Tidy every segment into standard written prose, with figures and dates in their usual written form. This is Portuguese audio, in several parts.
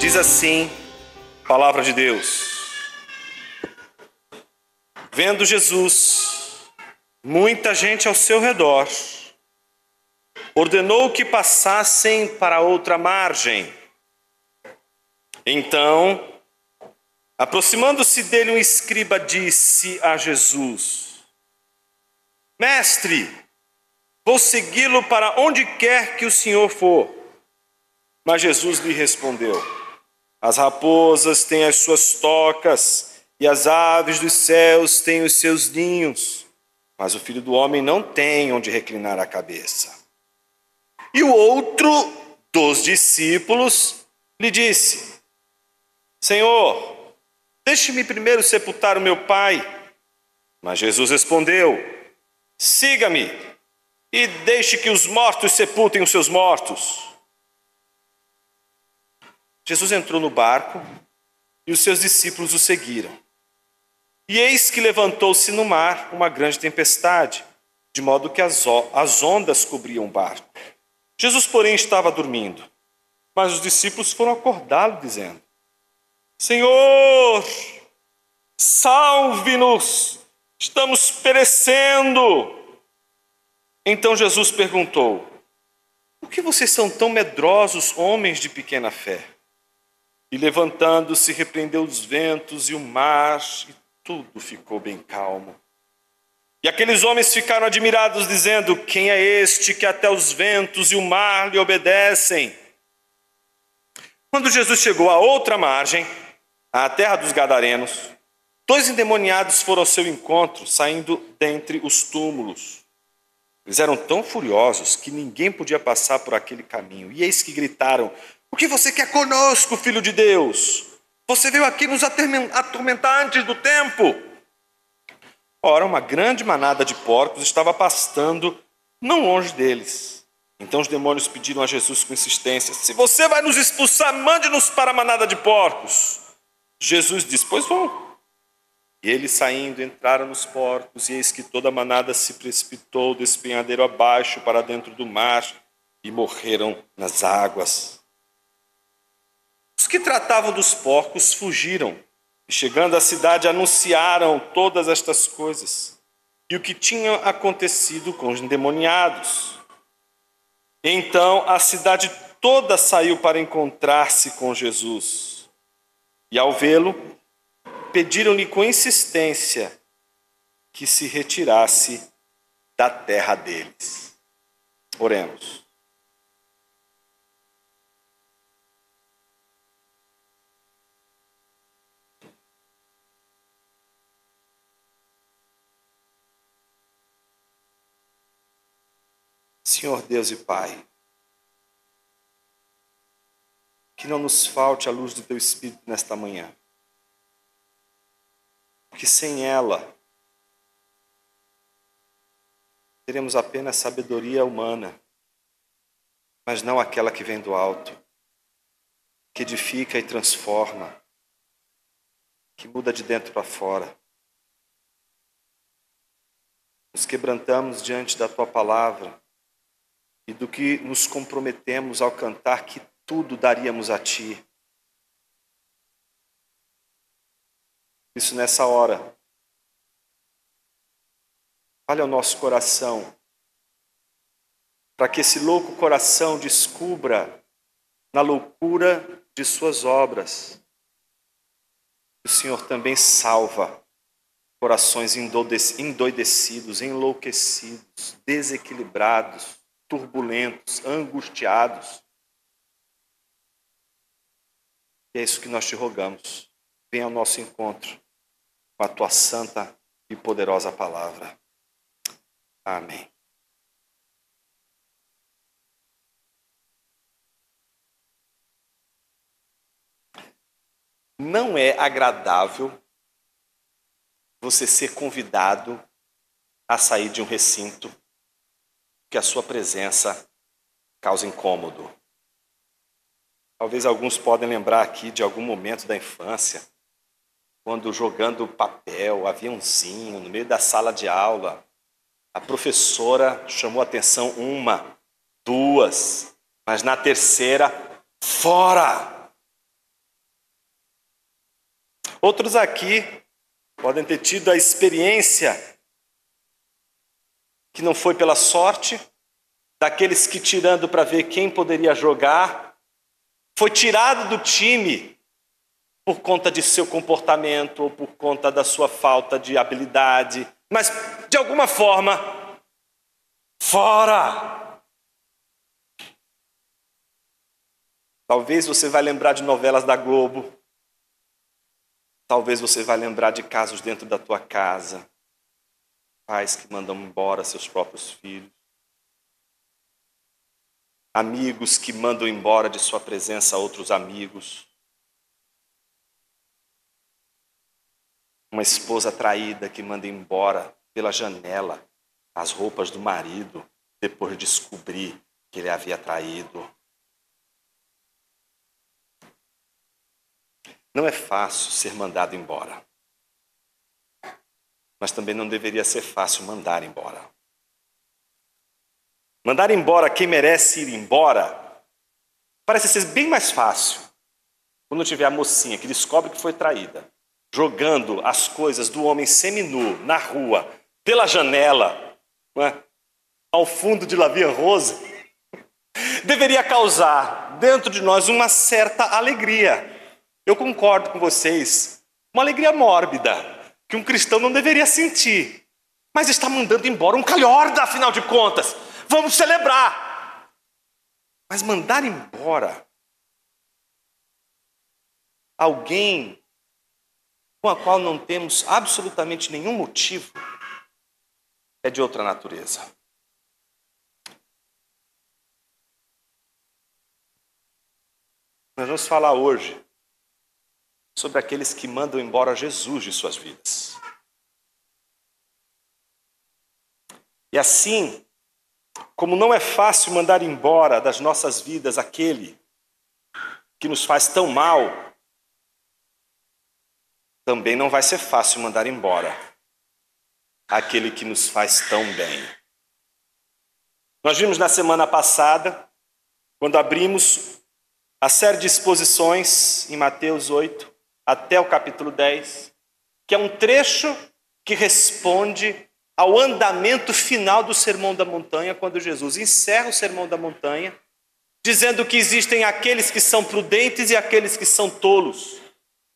Diz assim a palavra de Deus: vendo Jesus muita gente ao seu redor, ordenou que passassem para outra margem. Então, aproximando-se dele, um escriba disse a Jesus: Mestre, vou segui-lo para onde quer que o Senhor for. Mas Jesus lhe respondeu: as raposas têm as suas tocas e as aves dos céus têm os seus ninhos, mas o Filho do Homem não tem onde reclinar a cabeça. E o outro dos discípulos lhe disse: Senhor, deixe-me primeiro sepultar o meu pai. Mas Jesus respondeu: siga-me e deixe que os mortos sepultem os seus mortos. Jesus entrou no barco e os seus discípulos o seguiram. E eis que levantou-se no mar uma grande tempestade, de modo que as ondas cobriam o barco. Jesus, porém, estava dormindo. Mas os discípulos foram acordá-lo, dizendo: Senhor, salve-nos, estamos perecendo. Então Jesus perguntou: por que vocês são tão medrosos, homens de pequena fé? E levantando-se, repreendeu os ventos e o mar, e tudo ficou bem calmo. E aqueles homens ficaram admirados, dizendo: quem é este que até os ventos e o mar lhe obedecem? Quando Jesus chegou à outra margem, à terra dos Gadarenos, 2 endemoniados foram ao seu encontro, saindo dentre os túmulos. Eles eram tão furiosos que ninguém podia passar por aquele caminho. E eis que gritaram: o que você quer conosco, Filho de Deus? Você veio aqui nos atormentar antes do tempo. Ora, uma grande manada de porcos estava pastando não longe deles. Então os demônios pediram a Jesus com insistência: se você vai nos expulsar, mande-nos para a manada de porcos. Jesus disse: pois vão. E eles, saindo, entraram nos porcos, e eis que toda a manada se precipitou do despenhadeiro abaixo para dentro do mar e morreram nas águas. Os que tratavam dos porcos fugiram, e chegando à cidade anunciaram todas estas coisas e o que tinha acontecido com os endemoniados. Então a cidade toda saiu para encontrar-se com Jesus. E ao vê-lo, pediram-lhe com insistência que se retirasse da terra deles. Oremos. Senhor Deus e Pai, que não nos falte a luz do Teu Espírito nesta manhã, porque sem ela teremos apenas sabedoria humana, mas não aquela que vem do alto, que edifica e transforma, que muda de dentro para fora. Nos quebrantamos diante da Tua palavra e do que nos comprometemos ao cantar que tudo daríamos a Ti. Isso nessa hora, olha o nosso coração, para que esse louco coração descubra na loucura de Suas obras. O Senhor também salva corações endoidecidos, enlouquecidos, desequilibrados, turbulentos, angustiados. E é isso que nós te rogamos. Venha ao nosso encontro com a Tua santa e poderosa palavra. Amém. Não é agradável você ser convidado a sair de um recinto que a sua presença causa incômodo. Talvez alguns podem lembrar aqui de algum momento da infância, quando jogando papel, aviãozinho, no meio da sala de aula, a professora chamou a atenção 1, 2, mas na terceira, fora! Outros aqui podem ter tido a experiência que não foi pela sorte, daqueles que, tirando para ver quem poderia jogar, foi tirado do time por conta de seu comportamento ou por conta da sua falta de habilidade, mas de alguma forma, fora. Talvez você vai lembrar de novelas da Globo, talvez você vai lembrar de casos dentro da tua casa, pais que mandam embora seus próprios filhos, amigos que mandam embora de sua presença outros amigos, uma esposa traída que manda embora pela janela as roupas do marido depois de descobrir que ele havia traído. Não é fácil ser mandado embora, mas também não deveria ser fácil mandar embora. Mandar embora quem merece ir embora parece ser bem mais fácil quando tiver a mocinha que descobre que foi traída, jogando as coisas do homem seminu na rua, pela janela, não é? Ao fundo de La Vie en Rose, deveria causar dentro de nós uma certa alegria. Eu concordo com vocês, uma alegria mórbida, que um cristão não deveria sentir. Mas está mandando embora um calhorda, afinal de contas. Vamos celebrar. Mas mandar embora alguém com a qual não temos absolutamente nenhum motivo é de outra natureza. Nós vamos falar hoje sobre aqueles que mandam embora Jesus de suas vidas. E assim, como não é fácil mandar embora das nossas vidas aquele que nos faz tão mal, também não vai ser fácil mandar embora aquele que nos faz tão bem. Nós vimos na semana passada, quando abrimos a série de exposições em Mateus 8, até o capítulo 10, que é um trecho que responde ao andamento final do Sermão da Montanha, quando Jesus encerra o Sermão da Montanha, dizendo que existem aqueles que são prudentes e aqueles que são tolos,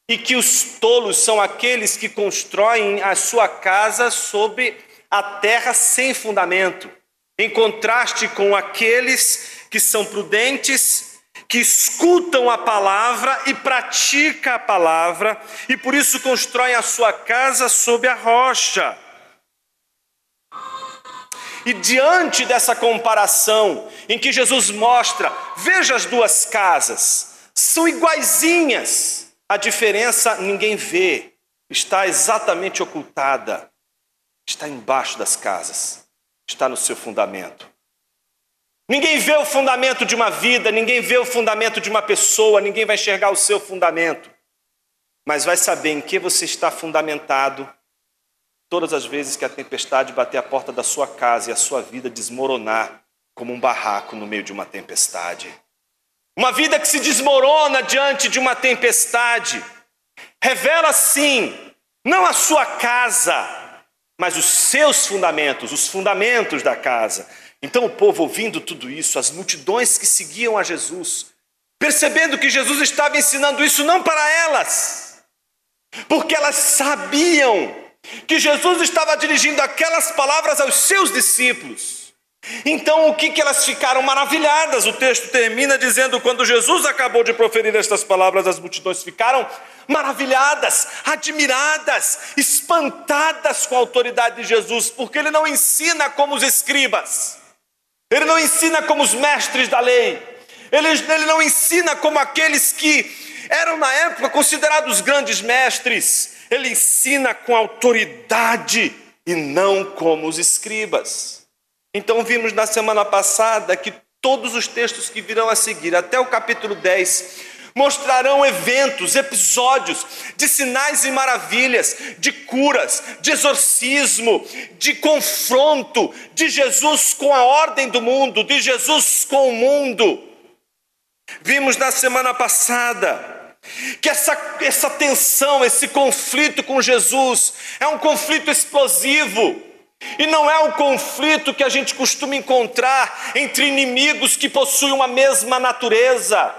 e que os tolos são aqueles que constroem a sua casa sobre a terra sem fundamento, em contraste com aqueles que são prudentes, que escutam a palavra e praticam a palavra, e por isso constroem a sua casa sob a rocha. E diante dessa comparação, em que Jesus mostra, veja as duas casas, são iguaizinhas, a diferença ninguém vê, está exatamente ocultada, está embaixo das casas, está no seu fundamento. Ninguém vê o fundamento de uma vida, ninguém vê o fundamento de uma pessoa, ninguém vai enxergar o seu fundamento, mas vai saber em que você está fundamentado todas as vezes que a tempestade bater a porta da sua casa e a sua vida desmoronar como um barraco no meio de uma tempestade. Uma vida que se desmorona diante de uma tempestade revela, sim, não a sua casa, mas os seus fundamentos, os fundamentos da casa. Então o povo, ouvindo tudo isso, as multidões que seguiam a Jesus, percebendo que Jesus estava ensinando isso não para elas, porque elas sabiam que Jesus estava dirigindo aquelas palavras aos seus discípulos. Então o que elas ficaram maravilhadas? O texto termina dizendo, quando Jesus acabou de proferir estas palavras, as multidões ficaram maravilhadas, admiradas, espantadas com a autoridade de Jesus, porque ele não ensina como os escribas, ele não ensina como os mestres da lei, ele não ensina como aqueles que eram na época considerados grandes mestres, ele ensina com autoridade e não como os escribas. Então vimos na semana passada que todos os textos que virão a seguir, até o capítulo 10, mostrarão eventos, episódios de sinais e maravilhas, de curas, de exorcismo, de confronto de Jesus com a ordem do mundo, de Jesus com o mundo. Vimos na semana passada que essa tensão, esse conflito com Jesus é um conflito explosivo. E não é um conflito que a gente costuma encontrar entre inimigos que possuem uma mesma natureza.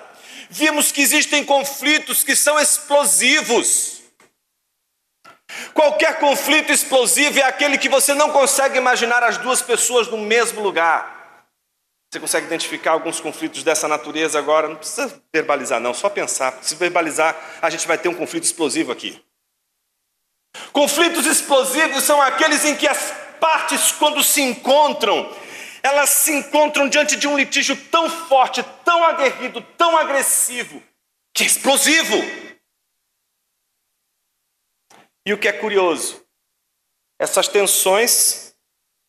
Vimos que existem conflitos que são explosivos. Qualquer conflito explosivo é aquele que você não consegue imaginar as duas pessoas no mesmo lugar. Você consegue identificar alguns conflitos dessa natureza agora? Não precisa verbalizar não, só pensar. Se verbalizar, a gente vai ter um conflito explosivo aqui. Conflitos explosivos são aqueles em que as partes, quando se encontram, elas se encontram diante de um litígio tão forte, tão aguerrido, tão agressivo, que é explosivo. E o que é curioso, essas tensões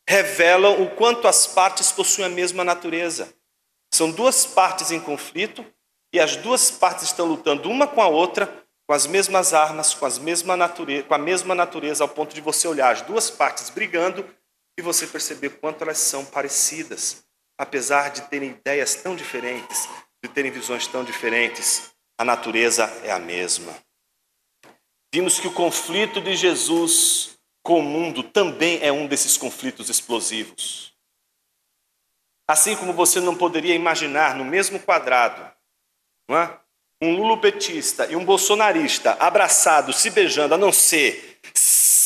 revelam o quanto as partes possuem a mesma natureza. São duas partes em conflito e as duas partes estão lutando uma com a outra, com as mesmas armas, com a mesma natureza, ao ponto de você olhar as duas partes brigando e você perceber quanto elas são parecidas. Apesar de terem ideias tão diferentes, de terem visões tão diferentes, a natureza é a mesma. Vimos que o conflito de Jesus com o mundo também é um desses conflitos explosivos. Assim como você não poderia imaginar no mesmo quadrado, não é? Um lulopetista e um bolsonarista abraçados, se beijando, a não ser,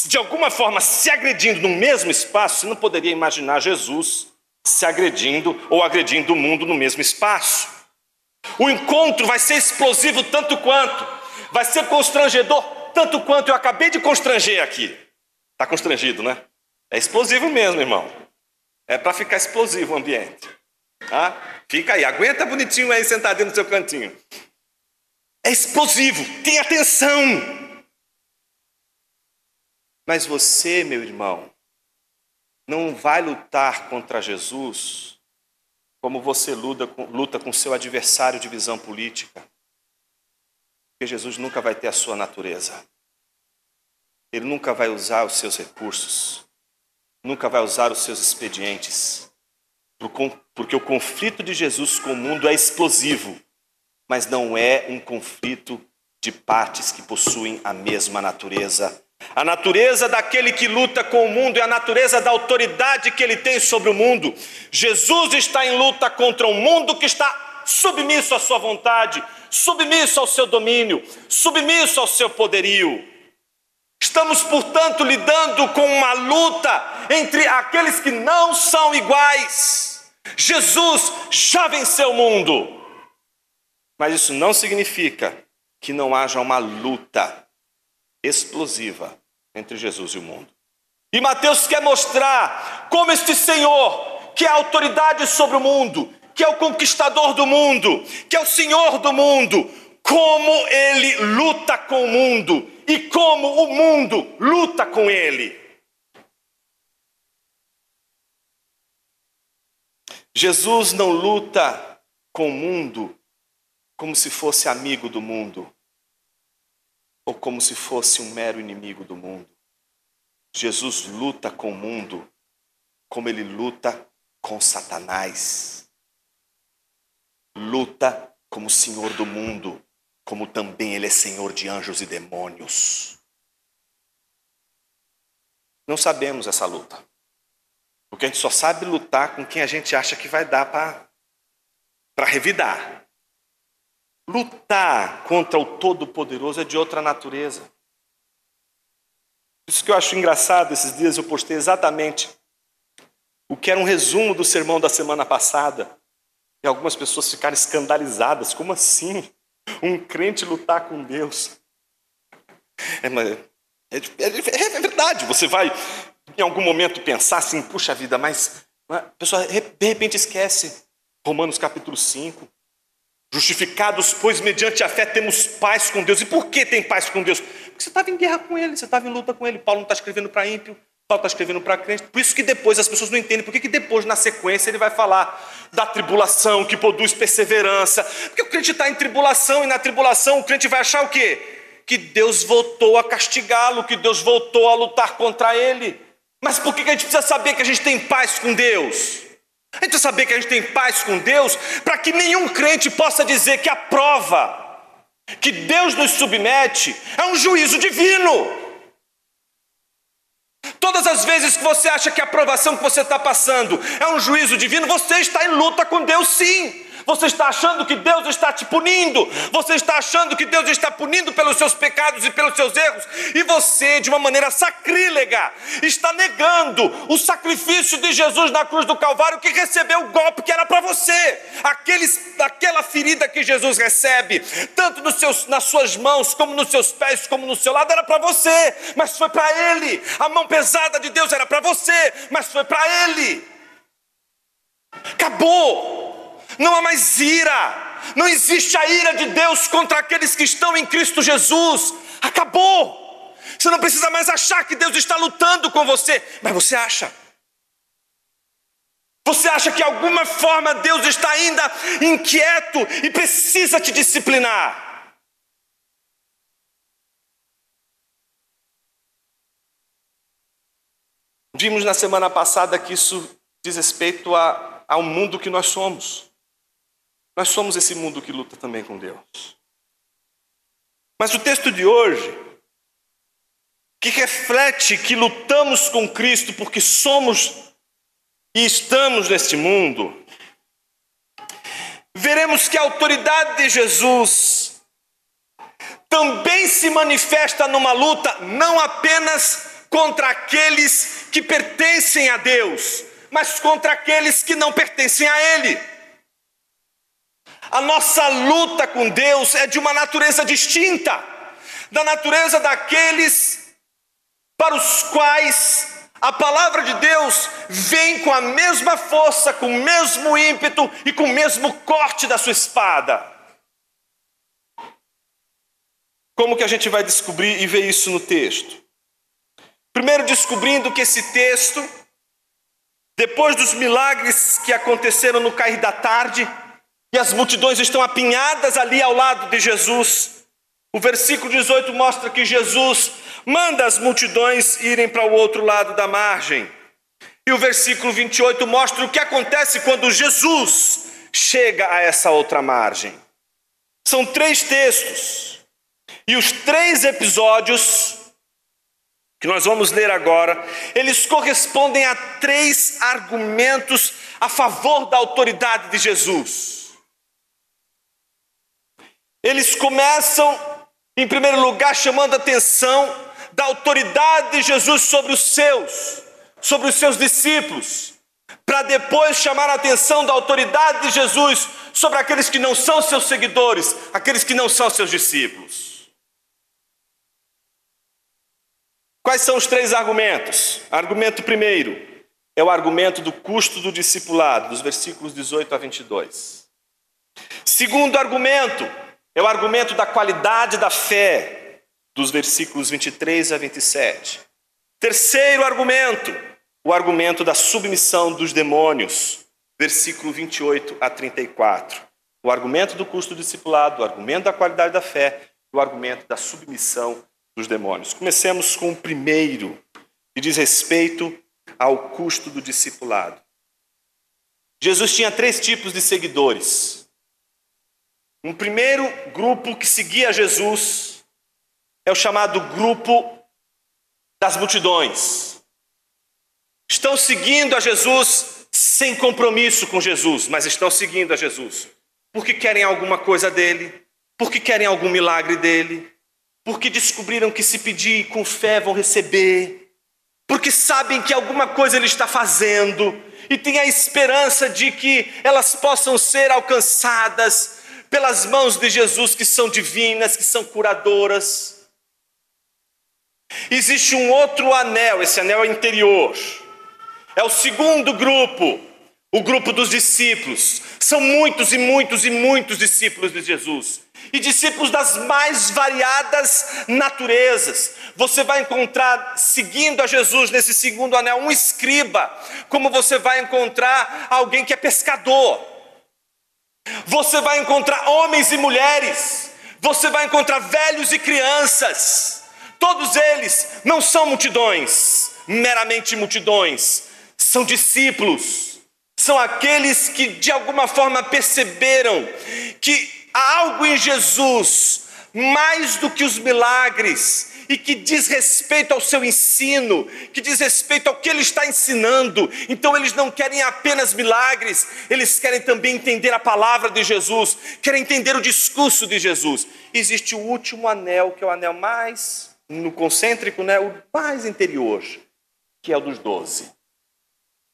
de alguma forma, se agredindo no mesmo espaço, você não poderia imaginar Jesus se agredindo ou agredindo o mundo no mesmo espaço. O encontro vai ser explosivo tanto quanto, vai ser constrangedor tanto quanto. Eu acabei de constranger aqui. Está constrangido, né? É explosivo mesmo, irmão. É para ficar explosivo o ambiente. Tá? Fica aí, aguenta bonitinho aí, sentadinho no seu cantinho. É explosivo, tem atenção. Mas você, meu irmão, não vai lutar contra Jesus como você luta com seu adversário de visão política. Porque Jesus nunca vai ter a sua natureza. Ele nunca vai usar os seus recursos. Nunca vai usar os seus expedientes. Porque o conflito de Jesus com o mundo é explosivo. Mas não é um conflito de partes que possuem a mesma natureza. A natureza daquele que luta com o mundo é a natureza da autoridade que ele tem sobre o mundo. Jesus está em luta contra um mundo que está submisso à sua vontade, submisso ao seu domínio, submisso ao seu poderio. Estamos, portanto, lidando com uma luta entre aqueles que não são iguais. Jesus já venceu o mundo. Mas isso não significa que não haja uma luta explosiva entre Jesus e o mundo. E Mateus quer mostrar como este Senhor, que é a autoridade sobre o mundo, que é o conquistador do mundo, que é o Senhor do mundo, como ele luta com o mundo e como o mundo luta com ele. Jesus não luta com o mundo como se fosse amigo do mundo, ou como se fosse um mero inimigo do mundo. Jesus luta com o mundo como ele luta com Satanás. Luta como Senhor do mundo, como também ele é Senhor de anjos e demônios. Não sabemos essa luta, porque a gente só sabe lutar com quem a gente acha que vai dar para revidar. Lutar contra o Todo-Poderoso é de outra natureza. Isso que eu acho engraçado, esses dias eu postei exatamente o que era um resumo do sermão da semana passada. E algumas pessoas ficaram escandalizadas. Como assim? Um crente lutar com Deus? É verdade, você vai em algum momento pensar assim, puxa vida, mas a pessoa de repente esquece Romanos capítulo 5. Justificados, pois, mediante a fé temos paz com Deus. E por que tem paz com Deus? Porque você estava em guerra com Ele, você estava em luta com Ele. Paulo não está escrevendo para ímpio, Paulo está escrevendo para crente. Por isso que depois as pessoas não entendem. Por que depois, na sequência, ele vai falar da tribulação que produz perseverança? Porque o crente está em tribulação, e na tribulação o crente vai achar o quê? Que Deus voltou a castigá-lo, que Deus voltou a lutar contra ele. Mas por que a gente precisa saber que a gente tem paz com Deus? A gente precisa saber que a gente tem paz com Deus para que nenhum crente possa dizer que a prova que Deus nos submete, é um juízo divino. Todas as vezes que você acha que a provação que você está passando é um juízo divino, você está em luta com Deus, sim. Você está achando que Deus está te punindo. Você está achando que Deus está punindo pelos seus pecados e pelos seus erros. E você, de uma maneira sacrílega, está negando o sacrifício de Jesus na cruz do Calvário, que recebeu o golpe que era para você. Aquela ferida que Jesus recebe, tanto nas suas mãos, como nos seus pés, como no seu lado, era para você, mas foi para Ele. A mão pesada de Deus era para você, mas foi para Ele. Acabou. Não há mais ira. Não existe a ira de Deus contra aqueles que estão em Cristo Jesus. Acabou. Você não precisa mais achar que Deus está lutando com você, mas você acha. Você acha que de alguma forma Deus está ainda inquieto e precisa te disciplinar. Vimos na semana passada que isso diz respeito ao mundo que nós somos. Nós somos esse mundo que luta também com Deus. Mas o texto de hoje, que reflete que lutamos com Cristo porque somos e estamos neste mundo, veremos que a autoridade de Jesus também se manifesta numa luta não apenas contra aqueles que pertencem a Deus, mas contra aqueles que não pertencem a Ele. A nossa luta com Deus é de uma natureza distinta, da natureza daqueles para os quais a palavra de Deus vem com a mesma força, com o mesmo ímpeto e com o mesmo corte da sua espada. Como que a gente vai descobrir e ver isso no texto? Primeiro, descobrindo que esse texto, depois dos milagres que aconteceram no cair da tarde, e as multidões estão apinhadas ali ao lado de Jesus, o versículo 18 mostra que Jesus manda as multidões irem para o outro lado da margem. E o versículo 28 mostra o que acontece quando Jesus chega a essa outra margem. São 3 textos. E os 3 episódios que nós vamos ler agora, eles correspondem a 3 argumentos a favor da autoridade de Jesus. Eles começam, em primeiro lugar, chamando a atenção da autoridade de Jesus sobre os seus discípulos, para depois chamar a atenção da autoridade de Jesus sobre aqueles que não são seus seguidores, aqueles que não são seus discípulos. Quais são os 3 argumentos? Argumento primeiro é o argumento do custo do discipulado, dos versículos 18 a 22. Segundo argumento é o argumento da qualidade da fé, dos versículos 23 a 27. Terceiro argumento, o argumento da submissão dos demônios, versículo 28 a 34. O argumento do custo do discipulado, o argumento da qualidade da fé, o argumento da submissão dos demônios. Comecemos com o primeiro, que diz respeito ao custo do discipulado. Jesus tinha 3 tipos de seguidores. Um primeiro grupo que seguia Jesus é o chamado grupo das multidões. Estão seguindo a Jesus sem compromisso com Jesus, mas estão seguindo a Jesus porque querem alguma coisa dele, porque querem algum milagre dele, porque descobriram que se pedir com fé vão receber, porque sabem que alguma coisa ele está fazendo e têm a esperança de que elas possam ser alcançadas pelas mãos de Jesus, que são divinas, que são curadoras. Existe um outro anel, esse anel é interior. É o segundo grupo, o grupo dos discípulos. São muitos e muitos e muitos discípulos de Jesus. E discípulos das mais variadas naturezas. Você vai encontrar, seguindo a Jesus nesse segundo anel, um escriba, como você vai encontrar alguém que é pescador. Você vai encontrar homens e mulheres, você vai encontrar velhos e crianças. Todos eles não são multidões, meramente multidões, são discípulos. São aqueles que de alguma forma perceberam que há algo em Jesus, mais do que os milagres, e que diz respeito ao seu ensino, que diz respeito ao que ele está ensinando. Então eles não querem apenas milagres, eles querem também entender a palavra de Jesus, querem entender o discurso de Jesus. Existe o último anel, que é o anel mais, no concêntrico, né, o mais interior, que é o dos 12.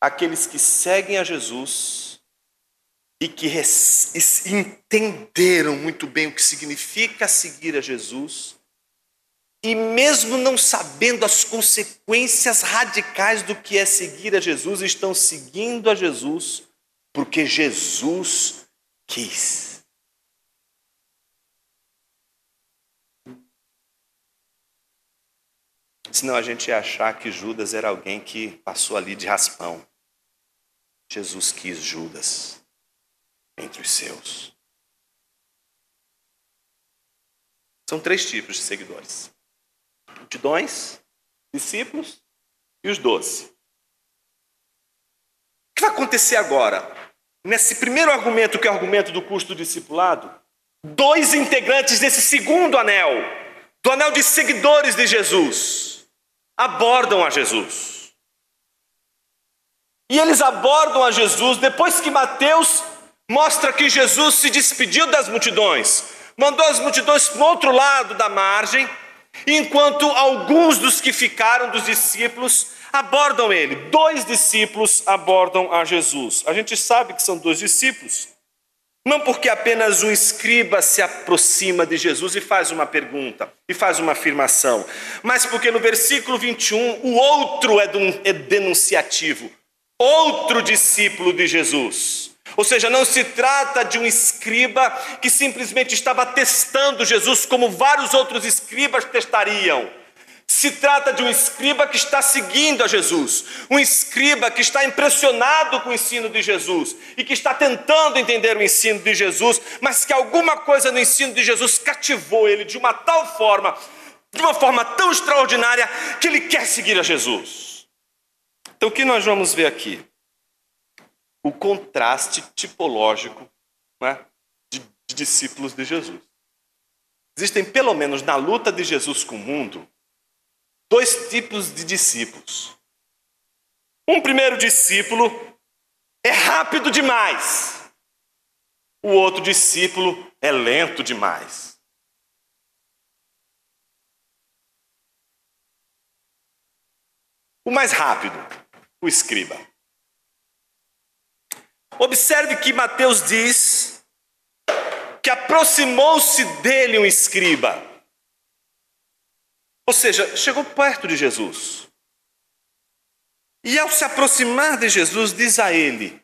Aqueles que seguem a Jesus e que entenderam muito bem o que significa seguir a Jesus, e mesmo não sabendo as consequências radicais do que é seguir a Jesus, estão seguindo a Jesus porque Jesus quis. Senão a gente ia achar que Judas era alguém que passou ali de raspão. Jesus quis Judas entre os seus. São 3 tipos de seguidores: multidões, discípulos e os 12. O que vai acontecer agora? Nesse primeiro argumento, que é o argumento do custo do discipulado, 2 integrantes desse segundo anel, do anel de seguidores de Jesus, abordam a Jesus. E eles abordam a Jesus depois que Mateus mostra que Jesus se despediu das multidões, mandou as multidões para o outro lado da margem, enquanto alguns dos que ficaram, dos discípulos, abordam ele. 2 discípulos abordam a Jesus. A gente sabe que são 2 discípulos, não porque apenas um escriba se aproxima de Jesus e faz uma pergunta, e faz uma afirmação, mas porque no versículo 21, o outro é denunciativo, outro discípulo de Jesus. Ou seja, não se trata de um escriba que simplesmente estava testando Jesus como vários outros escribas testariam. Se trata de um escriba que está seguindo a Jesus, um escriba que está impressionado com o ensino de Jesus e que está tentando entender o ensino de Jesus, mas que alguma coisa no ensino de Jesus cativou ele de uma tal forma, de uma forma tão extraordinária, que ele quer seguir a Jesus. Então o que nós vamos ver aqui? O contraste tipológico, né, de discípulos de Jesus. Existem, pelo menos na luta de Jesus com o mundo, 2 tipos de discípulos. Um primeiro discípulo é rápido demais. O outro discípulo é lento demais. O mais rápido, o escriba. Observe que Mateus diz que aproximou-se dele um escriba. Ou seja, chegou perto de Jesus. E ao se aproximar de Jesus, diz a ele: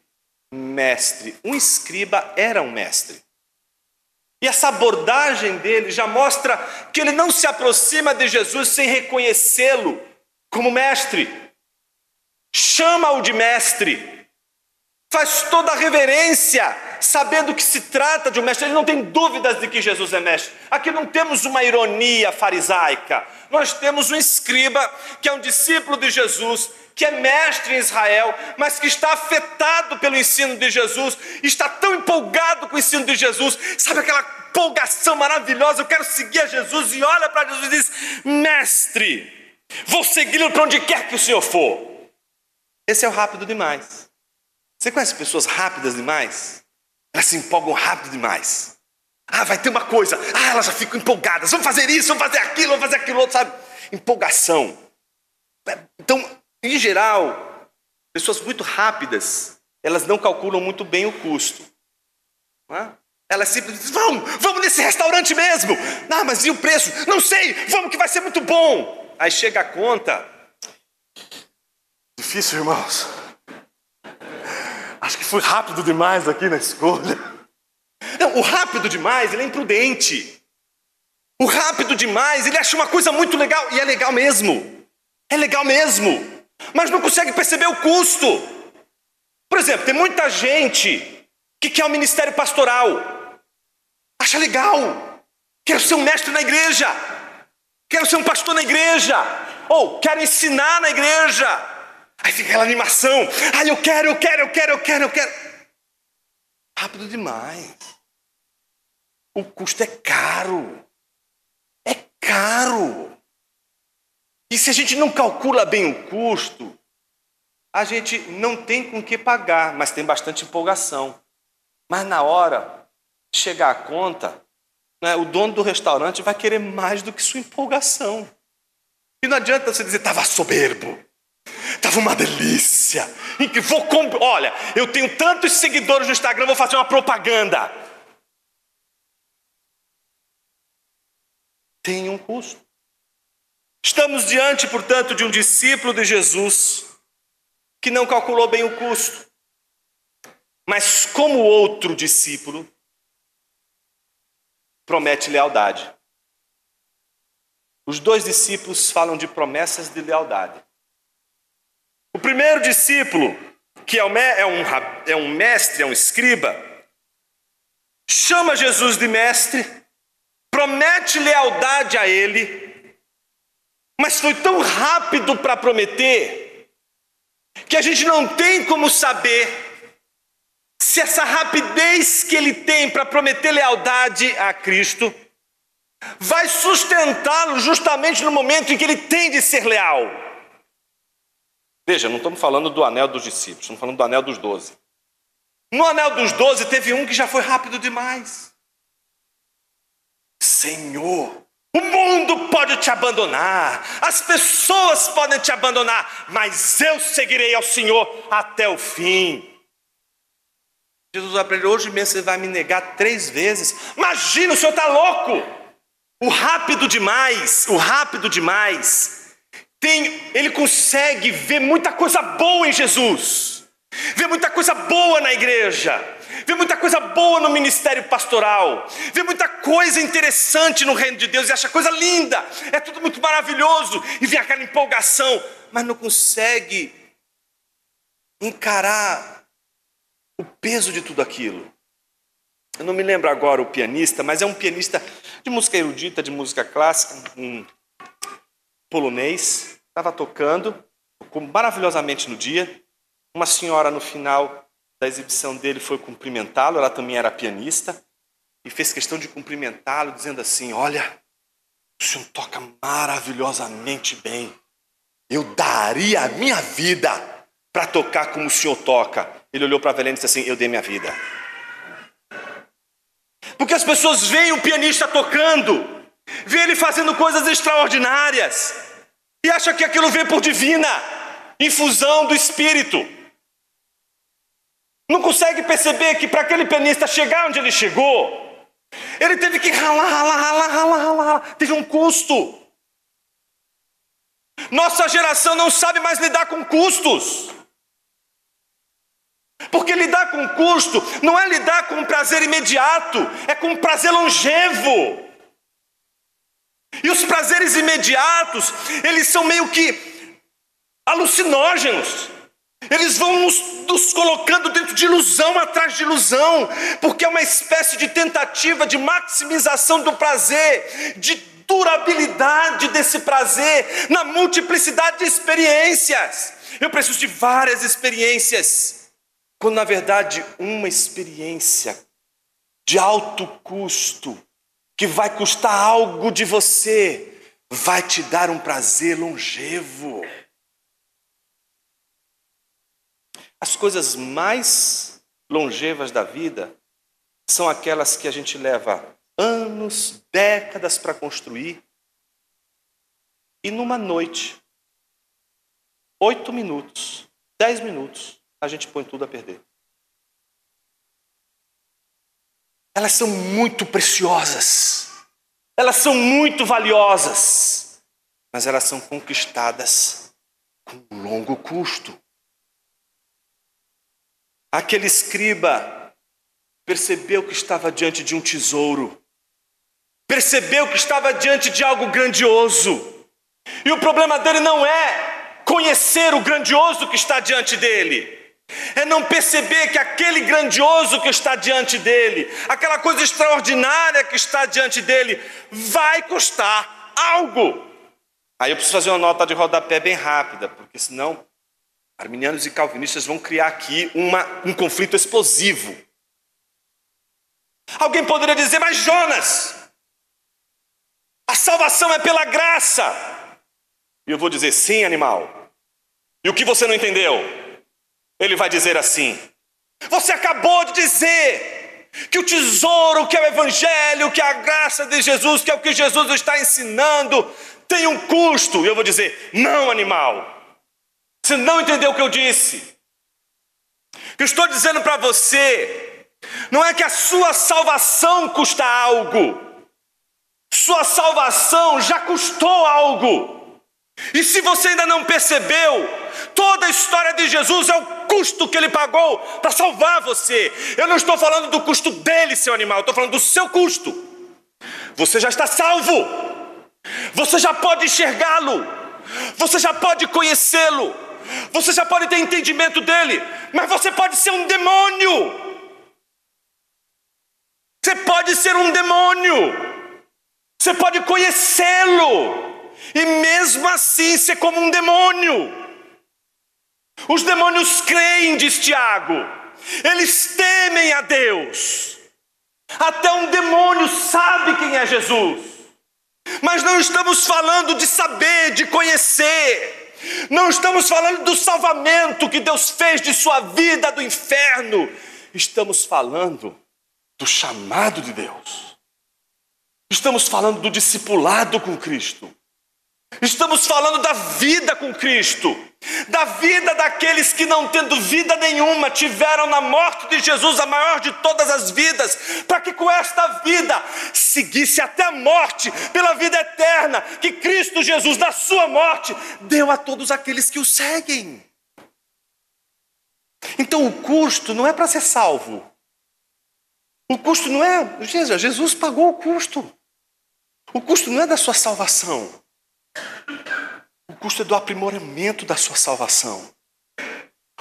mestre. Um escriba era um mestre. E essa abordagem dele já mostra que ele não se aproxima de Jesus sem reconhecê-lo como mestre. Chama-o de mestre. Faz toda a reverência, sabendo que se trata de um mestre. Ele não tem dúvidas de que Jesus é mestre. Aqui não temos uma ironia farisaica. Nós temos um escriba, que é um discípulo de Jesus, que é mestre em Israel, mas que está afetado pelo ensino de Jesus, está tão empolgado com o ensino de Jesus, sabe aquela empolgação maravilhosa, eu quero seguir a Jesus, e olha para Jesus e diz: mestre, vou segui-lo para onde quer que o Senhor for. Esse é o rápido demais. Você conhece pessoas rápidas demais? Elas se empolgam rápido demais. Vai ter uma coisa. Elas já ficam empolgadas. Vamos fazer isso, vamos fazer aquilo outro, sabe? Empolgação. Então, em geral, pessoas muito rápidas, elas não calculam muito bem o custo. Não é? Elas simplesmente dizem: vamos nesse restaurante mesmo. Mas e o preço? Não sei, vamos que vai ser muito bom. Aí chega a conta. Difícil, irmãos. Acho que fui rápido demais aqui na escolha. Não, o rápido demais, ele é imprudente. O rápido demais, ele acha uma coisa muito legal, e é legal mesmo. É legal mesmo. Mas não consegue perceber o custo. Por exemplo, tem muita gente que quer o ministério pastoral. Acha legal. Quero ser um mestre na igreja. Quero ser um pastor na igreja. Ou quero ensinar na igreja. Aí fica aquela animação. Eu quero. Rápido demais. O custo é caro. caro. E se a gente não calcula bem o custo, a gente não tem com que pagar, mas tem bastante empolgação. Mas na hora de chegar a conta, né, o dono do restaurante vai querer mais do que sua empolgação. E não adianta você dizer, estava soberbo, estava uma delícia. Olha, eu tenho tantos seguidores no Instagram, vou fazer uma propaganda. Tem um custo. Estamos diante, portanto, de um discípulo de Jesus que não calculou bem o custo. Mas como outro discípulo, promete lealdade. Os dois discípulos falam de promessas de lealdade. O primeiro discípulo, que é um mestre, é um escriba, chama Jesus de mestre, promete lealdade a ele, mas foi tão rápido para prometer que a gente não tem como saber se essa rapidez que ele tem para prometer lealdade a Cristo vai sustentá-lo justamente no momento em que ele tem de ser leal. Veja, não estamos falando do anel dos discípulos, estamos falando do anel dos 12. No anel dos 12 teve um que já foi rápido demais. Senhor, o mundo pode te abandonar, as pessoas podem te abandonar, mas eu seguirei ao Senhor até o fim. Jesus vai para ele, hoje mesmo você vai me negar 3 vezes. Imagina, o senhor está louco. O rápido demais, ele consegue ver muita coisa boa em Jesus, ver muita coisa boa na igreja, ver muita coisa boa no ministério pastoral, ver muita coisa interessante no reino de Deus e acha coisa linda, é tudo muito maravilhoso e vem aquela empolgação, mas não consegue encarar o peso de tudo aquilo. Eu não me lembro agora o pianista, mas é um pianista de música erudita, de música clássica, um polonês, estava tocou maravilhosamente no dia. Uma senhora no final da exibição dele foi cumprimentá-lo, ela também era pianista, e fez questão de cumprimentá-lo, dizendo assim, olha, o senhor toca maravilhosamente bem, eu daria a minha vida para tocar como o senhor toca. Ele olhou para a velha e disse assim, eu dei minha vida. Porque as pessoas veem o pianista tocando, veem ele fazendo coisas extraordinárias, e acham que aquilo vem por divina infusão do Espírito. Não consegue perceber que para aquele pianista chegar onde ele chegou, ele teve que ralar, teve um custo. Nossa geração não sabe mais lidar com custos. Porque lidar com custo não é lidar com um prazer imediato, é com um prazer longevo. E os prazeres imediatos, eles são meio que alucinógenos. Eles vão nos colocando dentro de ilusão atrás de ilusão, porque é uma espécie de tentativa de maximização do prazer, de durabilidade desse prazer, na multiplicidade de experiências. Eu preciso de várias experiências, quando na verdade uma experiência de alto custo, que vai custar algo de você, vai te dar um prazer longevo. As coisas mais longevas da vida são aquelas que a gente leva anos, décadas para construir, e numa noite, 8 minutos, 10 minutos, a gente põe tudo a perder. Elas são muito preciosas, elas são muito valiosas, mas elas são conquistadas com um longo custo. Aquele escriba percebeu que estava diante de um tesouro, percebeu que estava diante de algo grandioso, e o problema dele não é conhecer o grandioso que está diante dele, é não perceber que aquele grandioso que está diante dele, aquela coisa extraordinária que está diante dele, vai custar algo. Aí eu preciso fazer uma nota de rodapé bem rápida, porque senão arminianos e calvinistas vão criar aqui um conflito explosivo. Alguém poderia dizer, mas Jonas, a salvação é pela graça. E eu vou dizer, sim, animal. E o que você não entendeu? Ele vai dizer assim: você acabou de dizer que o tesouro, que é o evangelho, que é a graça de Jesus, que é o que Jesus está ensinando, tem um custo. E eu vou dizer, não, animal. Você não entendeu o que eu disse. O que eu estou dizendo para você não é que a sua salvação custa algo. Sua salvação já custou algo. E se você ainda não percebeu, toda a história de Jesus é o custo que ele pagou para salvar você. Eu não estou falando do custo dele, seu animal, eu estou falando do seu custo. Você já está salvo. Você já pode enxergá-lo. Você já pode conhecê-lo. Você já pode ter entendimento dele. Mas você pode ser um demônio. Você pode ser um demônio. Você pode conhecê-lo e mesmo assim ser como um demônio. Os demônios creem, diz Tiago. Eles temem a Deus. Até um demônio sabe quem é Jesus. Mas não estamos falando de saber, de conhecer. Não estamos falando do salvamento que Deus fez de sua vida do inferno. Estamos falando do chamado de Deus. Estamos falando do discipulado com Cristo. Estamos falando da vida com Cristo. Da vida daqueles que, não tendo vida nenhuma, tiveram na morte de Jesus a maior de todas as vidas, para que com esta vida seguisse até a morte, pela vida eterna que Cristo Jesus, na sua morte, deu a todos aqueles que o seguem. Então o custo não é para ser salvo. O custo não é... Jesus pagou o custo. O custo não é da sua salvação. O custo é do aprimoramento da sua salvação.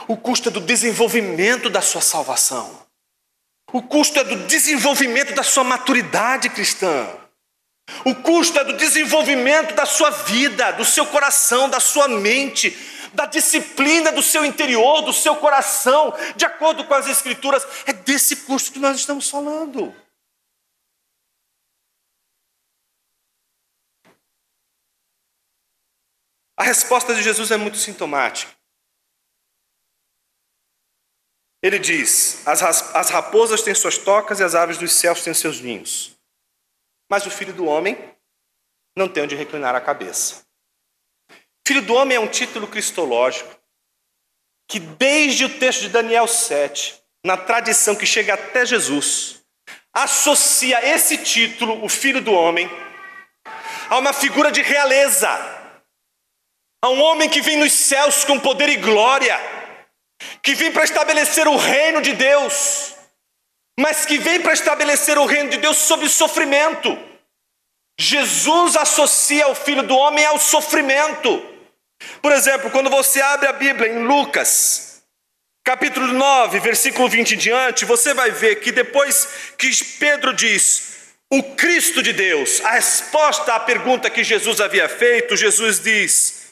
O custo é do desenvolvimento da sua salvação. O custo é do desenvolvimento da sua maturidade cristã. O custo é do desenvolvimento da sua vida, do seu coração, da sua mente, da disciplina do seu interior, do seu coração, de acordo com as Escrituras. É desse custo que nós estamos falando. A resposta de Jesus é muito sintomática. Ele diz: as raposas têm suas tocas e as aves dos céus têm seus ninhos, mas o Filho do Homem não tem onde reclinar a cabeça. Filho do Homem é um título cristológico que desde o texto de Daniel 7, na tradição que chega até Jesus, associa esse título, o Filho do Homem, a uma figura de realeza, a um homem que vem nos céus com poder e glória, que vem para estabelecer o reino de Deus, mas que vem para estabelecer o reino de Deus sob sofrimento. Jesus associa o Filho do Homem ao sofrimento. Por exemplo, quando você abre a Bíblia em Lucas, capítulo 9, versículo 20 em diante, você vai ver que depois que Pedro diz, o Cristo de Deus, a resposta à pergunta que Jesus havia feito, Jesus diz: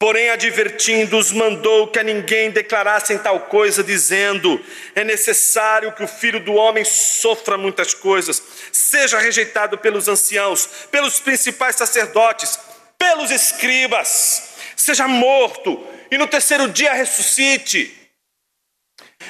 porém, advertindo-os, mandou que a ninguém declarassem tal coisa, dizendo: é necessário que o Filho do Homem sofra muitas coisas, seja rejeitado pelos anciãos, pelos principais sacerdotes, pelos escribas, seja morto e no terceiro dia ressuscite.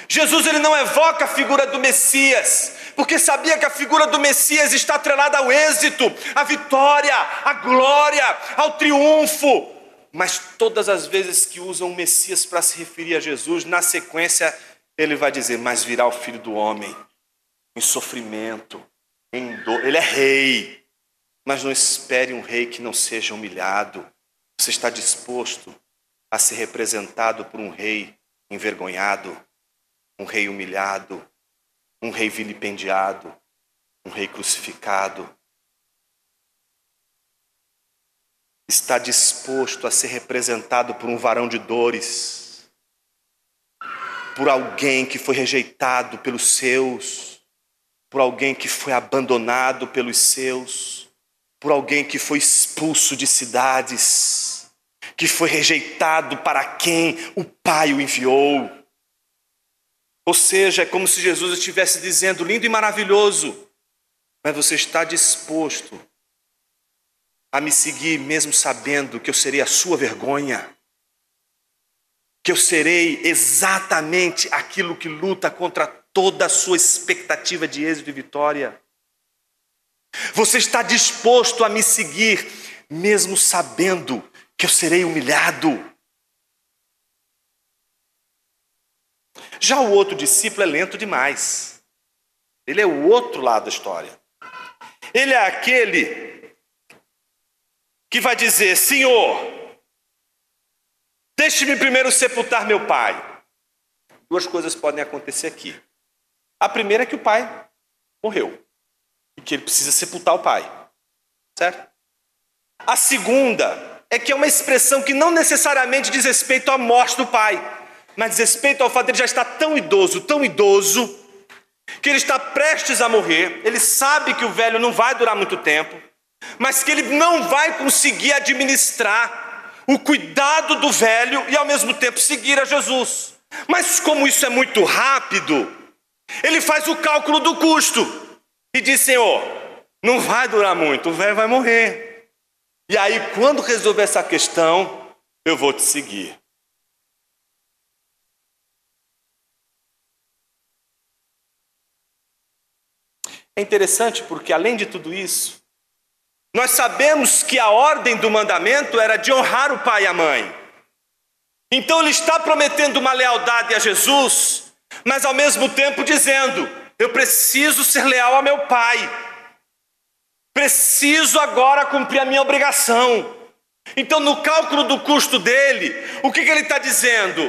Jesus ele não evoca a figura do Messias, porque sabia que a figura do Messias está atrelada ao êxito, à vitória, à glória, ao triunfo. Mas todas as vezes que usam o Messias para se referir a Jesus, na sequência ele vai dizer: mas virá o Filho do Homem em sofrimento, em dor. Ele é rei, mas não espere um rei que não seja humilhado. Você está disposto a ser representado por um rei envergonhado, um rei humilhado, um rei vilipendiado, um rei crucificado? Está disposto a ser representado por um varão de dores, por alguém que foi rejeitado pelos seus, por alguém que foi abandonado pelos seus, por alguém que foi expulso de cidades, que foi rejeitado para quem o Pai o enviou. Ou seja, é como se Jesus estivesse dizendo: lindo e maravilhoso, mas você está disposto a me seguir mesmo sabendo que eu serei a sua vergonha? Que eu serei exatamente aquilo que luta contra toda a sua expectativa de êxito e vitória? Você está disposto a me seguir mesmo sabendo que eu serei humilhado? Já o outro discípulo é lento demais. Ele é o outro lado da história. Ele é aquele que vai dizer: Senhor, deixe-me primeiro sepultar meu pai. Duas coisas podem acontecer aqui. A primeira é que o pai morreu e que ele precisa sepultar o pai, certo? A segunda é que é uma expressão que não necessariamente diz respeito à morte do pai, mas diz respeito ao fato de ele já estar tão idoso, que ele está prestes a morrer. Ele sabe que o velho não vai durar muito tempo, mas que ele não vai conseguir administrar o cuidado do velho e ao mesmo tempo seguir a Jesus. Mas como isso é muito rápido, ele faz o cálculo do custo e diz: Senhor, não vai durar muito, o velho vai morrer. E aí, quando resolver essa questão, eu vou te seguir. É interessante porque, além de tudo isso, nós sabemos que a ordem do mandamento era de honrar o pai e a mãe. Então ele está prometendo uma lealdade a Jesus, mas ao mesmo tempo dizendo: eu preciso ser leal ao meu pai. Preciso agora cumprir a minha obrigação. Então, no cálculo do custo dele, o que ele está dizendo?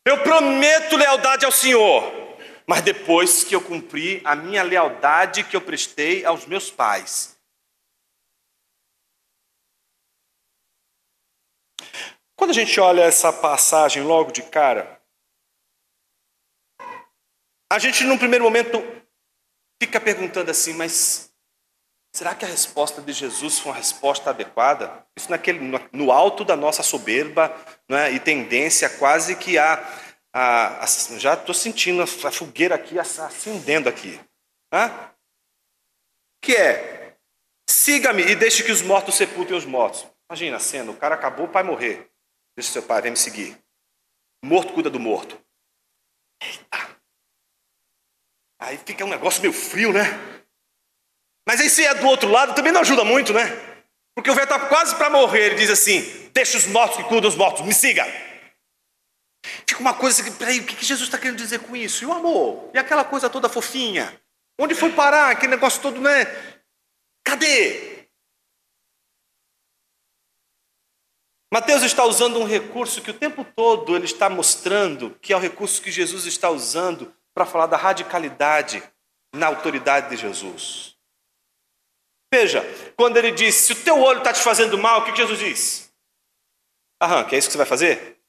Eu prometo lealdade ao Senhor, mas depois que eu cumprir a minha lealdade que eu prestei aos meus pais. Quando a gente olha essa passagem logo de cara, a gente num primeiro momento fica perguntando assim: mas será que a resposta de Jesus foi uma resposta adequada? Isso no alto da nossa soberba, né, e tendência quase que já estou sentindo a fogueira aqui acendendo aqui. Né? Que é: siga-me e deixe que os mortos sepultem os mortos. Imagina a cena: o cara acabou, o pai morrer. Deixa seu pai, vem me seguir. O morto cuida do morto. Eita. Aí fica um negócio meio frio, né? Mas aí se é do outro lado, também não ajuda muito, né? Porque o velho está quase para morrer. Ele diz assim: deixa os mortos que cuidam dos mortos, me siga. Fica uma coisa assim: peraí, o que Jesus está querendo dizer com isso? E o amor? E aquela coisa toda fofinha? Onde foi parar aquele negócio todo, né? Cadê? Mateus está usando um recurso que o tempo todo ele está mostrando que é o recurso que Jesus está usando para falar da radicalidade na autoridade de Jesus. Veja, quando ele diz: se o teu olho está te fazendo mal, o que Jesus diz? Arranca, é isso que você vai fazer?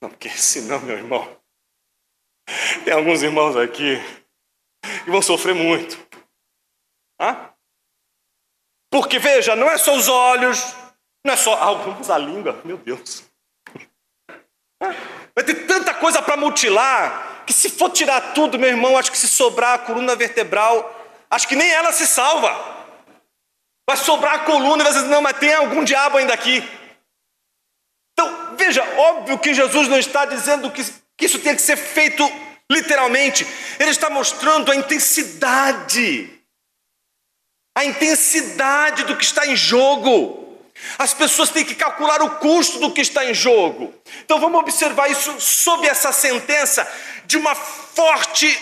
Não, porque senão, meu irmão, tem alguns irmãos aqui que vão sofrer muito. Porque, veja, não é só os olhos, não é só alguns a língua, meu Deus. Vai ter tanta coisa para mutilar, que se for tirar tudo, meu irmão, acho que se sobrar a coluna vertebral, acho que nem ela se salva. Vai sobrar a coluna e vai dizer: não, mas tem algum diabo ainda aqui. Então, veja, óbvio que Jesus não está dizendo que isso tem que ser feito literalmente. Ele está mostrando a intensidade do que está em jogo. As pessoas têm que calcular o custo do que está em jogo. Então vamos observar isso sob essa sentença de uma forte,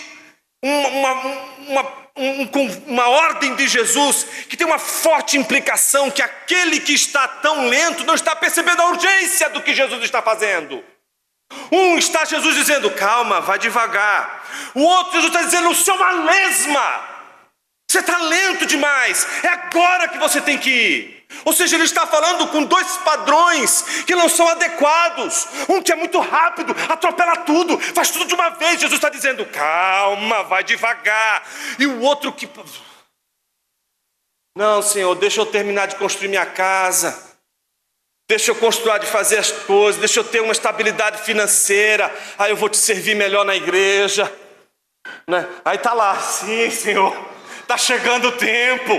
uma ordem de Jesus, que tem uma forte implicação que aquele que está tão lento não está percebendo a urgência do que Jesus está fazendo. Está Jesus dizendo: calma, vai devagar. O outro, Jesus está dizendo: o senhor é uma lesma. Você está lento demais, é agora que você tem que ir. Ou seja, ele está falando com dois padrões que não são adequados. Um que é muito rápido, atropela tudo, faz tudo de uma vez. Jesus está dizendo: calma, vai devagar. E o outro que: não, Senhor, deixa eu terminar de construir minha casa, deixa eu construir, de fazer as coisas, deixa eu ter uma estabilidade financeira, aí eu vou te servir melhor na igreja, né? Aí está lá: sim, Senhor, está chegando o tempo.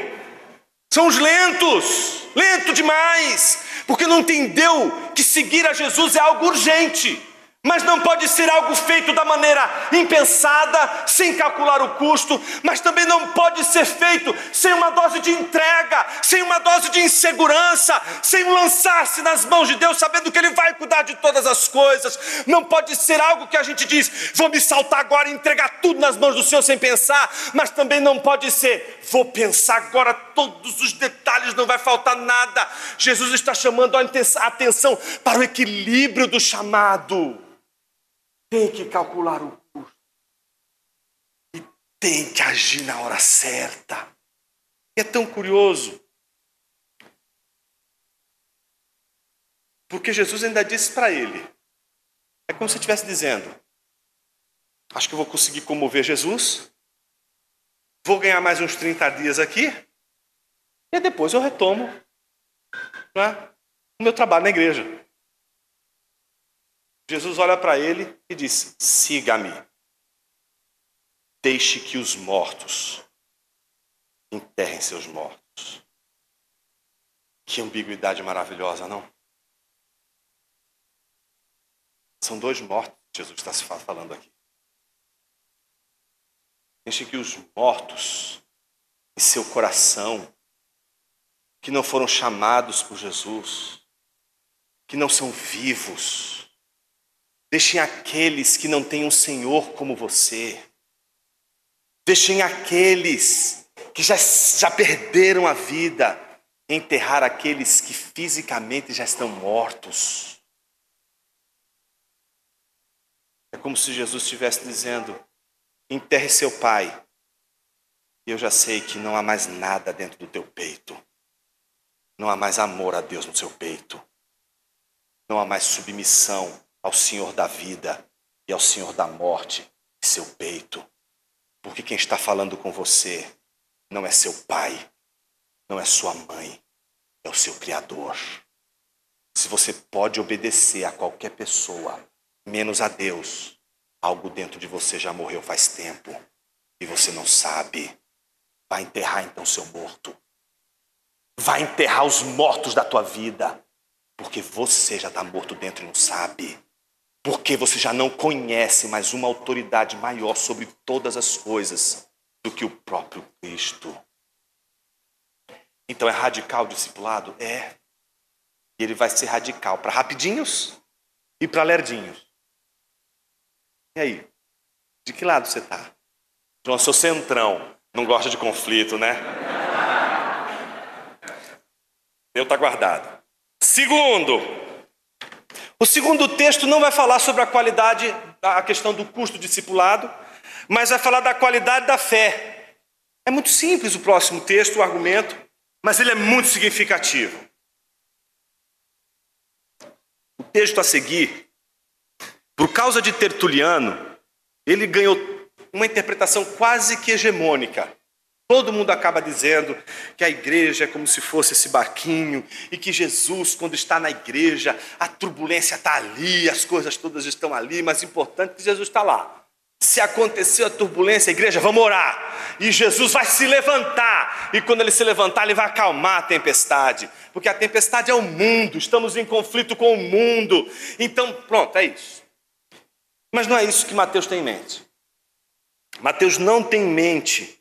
São os lentos, lento demais, porque não entendeu que seguir a Jesus é algo urgente. Mas não pode ser algo feito da maneira impensada, sem calcular o custo, mas também não pode ser feito sem uma dose de entrega, sem uma dose de insegurança, sem lançar-se nas mãos de Deus, sabendo que Ele vai cuidar de todas as coisas. Não pode ser algo que a gente diz, vou me saltar agora e entregar tudo nas mãos do Senhor sem pensar, mas também não pode ser, vou pensar agora todos os detalhes, não vai faltar nada. Jesus está chamando a atenção para o equilíbrio do chamado. Tem que calcular o custo e tem que agir na hora certa. E é tão curioso, porque Jesus ainda disse para ele, é como se estivesse dizendo, acho que eu vou conseguir comover Jesus, vou ganhar mais uns 30 dias aqui, e depois eu retomo, né, o meu trabalho na igreja. Jesus olha para ele e diz, siga-me. Deixe que os mortos enterrem seus mortos. Que ambiguidade maravilhosa, não? São dois mortos que Jesus está se falando aqui. Deixe que os mortos em seu coração, que não foram chamados por Jesus, que não são vivos, deixem aqueles que não têm um Senhor como você. Deixem aqueles que já perderam a vida enterrar aqueles que fisicamente já estão mortos. É como se Jesus estivesse dizendo, enterre seu pai. E eu já sei que não há mais nada dentro do teu peito. Não há mais amor a Deus no seu peito. Não há mais submissão ao Senhor da vida e ao Senhor da morte em seu peito. Porque quem está falando com você não é seu pai, não é sua mãe, é o seu Criador. Se você pode obedecer a qualquer pessoa, menos a Deus, algo dentro de você já morreu faz tempo e você não sabe. Vai enterrar então seu morto. Vai enterrar os mortos da tua vida, porque você já está morto dentro e não sabe. Porque você já não conhece mais uma autoridade maior sobre todas as coisas do que o próprio Cristo. Então é radical o discipulado? É. E ele vai ser radical para rapidinhos e para lerdinhos. E aí? De que lado você está? João, seu centrão. Não gosta de conflito, né? Deus está guardado. Segundo, o segundo texto não vai falar sobre a qualidade, a questão do custo discipulado, mas vai falar da qualidade da fé. É muito simples o próximo texto, o argumento, mas ele é muito significativo. O texto a seguir, por causa de Tertuliano, ele ganhou uma interpretação quase que hegemônica. Todo mundo acaba dizendo que a igreja é como se fosse esse barquinho e que Jesus, quando está na igreja, a turbulência está ali, as coisas todas estão ali, mas importante é que Jesus está lá. Se aconteceu a turbulência, a igreja, vamos orar. E Jesus vai se levantar. E quando ele se levantar, ele vai acalmar a tempestade. Porque a tempestade é o mundo, estamos em conflito com o mundo. Então, pronto, é isso. Mas não é isso que Mateus tem em mente. Mateus não tem em mente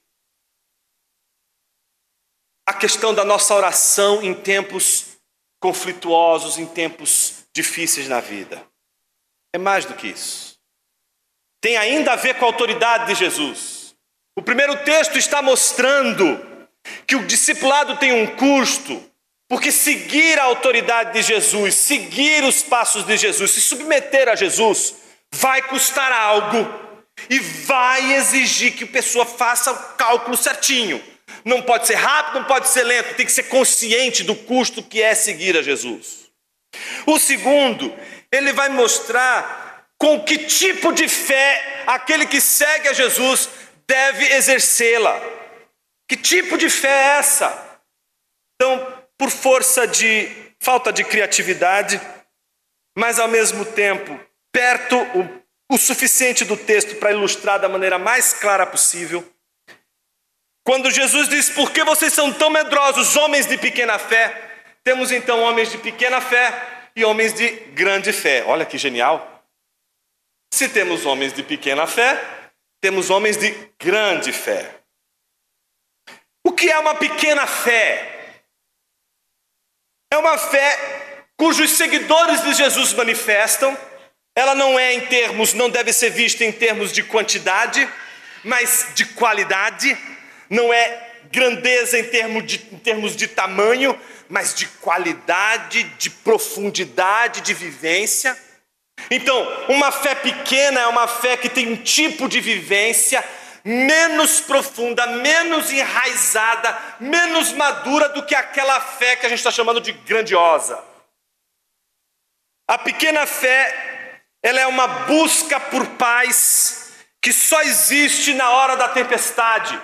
a questão da nossa oração em tempos conflituosos, em tempos difíceis na vida. É mais do que isso. Tem ainda a ver com a autoridade de Jesus. O primeiro texto está mostrando que o discipulado tem um custo, porque seguir a autoridade de Jesus, seguir os passos de Jesus, se submeter a Jesus, vai custar algo e vai exigir que a pessoa faça o cálculo certinho. Não pode ser rápido, não pode ser lento, tem que ser consciente do custo que é seguir a Jesus. O segundo, ele vai mostrar com que tipo de fé aquele que segue a Jesus deve exercê-la. Que tipo de fé é essa? Então, por força de falta de criatividade, mas ao mesmo tempo perto o suficiente do texto para ilustrar da maneira mais clara possível, Quando Jesus diz, por que vocês são tão medrosos, homens de pequena fé? Temos então homens de pequena fé e homens de grande fé. Olha que genial. Se temos homens de pequena fé, temos homens de grande fé. O que é uma pequena fé? É uma fé cujos seguidores de Jesus manifestam. Ela não é não deve ser vista em termos de quantidade, mas de qualidade. Não é grandeza em termos de tamanho, mas de qualidade, de profundidade, de vivência. Então, uma fé pequena é uma fé que tem um tipo de vivência menos profunda, menos enraizada, menos madura do que aquela fé que a gente está chamando de grandiosa. A pequena fé, ela é uma busca por paz que só existe na hora da tempestade.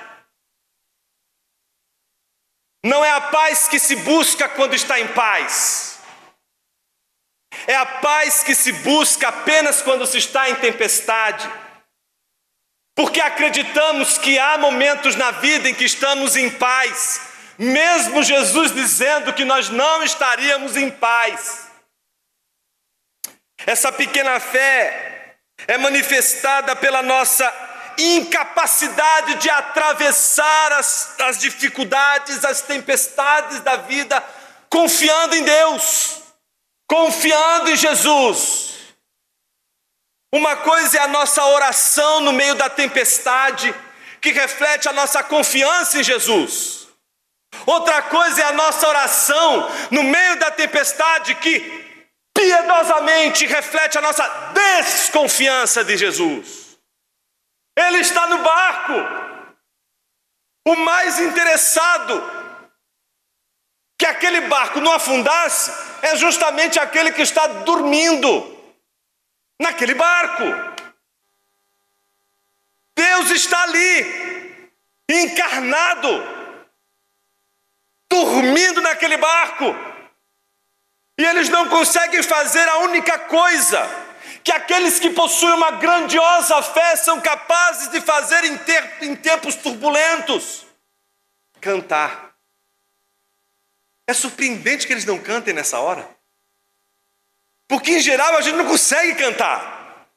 Não é a paz que se busca quando está em paz. É a paz que se busca apenas quando se está em tempestade. Porque acreditamos que há momentos na vida em que estamos em paz, mesmo Jesus dizendo que nós não estaríamos em paz. Essa pequena fé é manifestada pela nossa incapacidade de atravessar as dificuldades, as tempestades da vida, confiando em Deus, confiando em Jesus. Uma coisa é a nossa oração no meio da tempestade, que reflete a nossa confiança em Jesus. Outra coisa é a nossa oração no meio da tempestade, que piedosamente reflete a nossa desconfiança de Jesus. Ele está no barco. O mais interessado que aquele barco não afundasse é justamente aquele que está dormindo naquele barco. Deus está ali, encarnado, dormindo naquele barco. E eles não conseguem fazer a única coisa que aqueles que possuem uma grandiosa fé são capazes de fazer em tempos turbulentos: cantar. É surpreendente que eles não cantem nessa hora, porque em geral a gente não consegue cantar.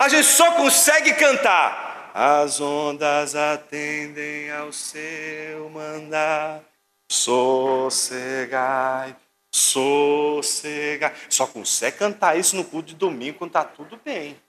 A gente só consegue cantar: as ondas atendem ao seu mandar, sossegai, sossegai. Só consegue cantar isso no culto de domingo quando está tudo bem.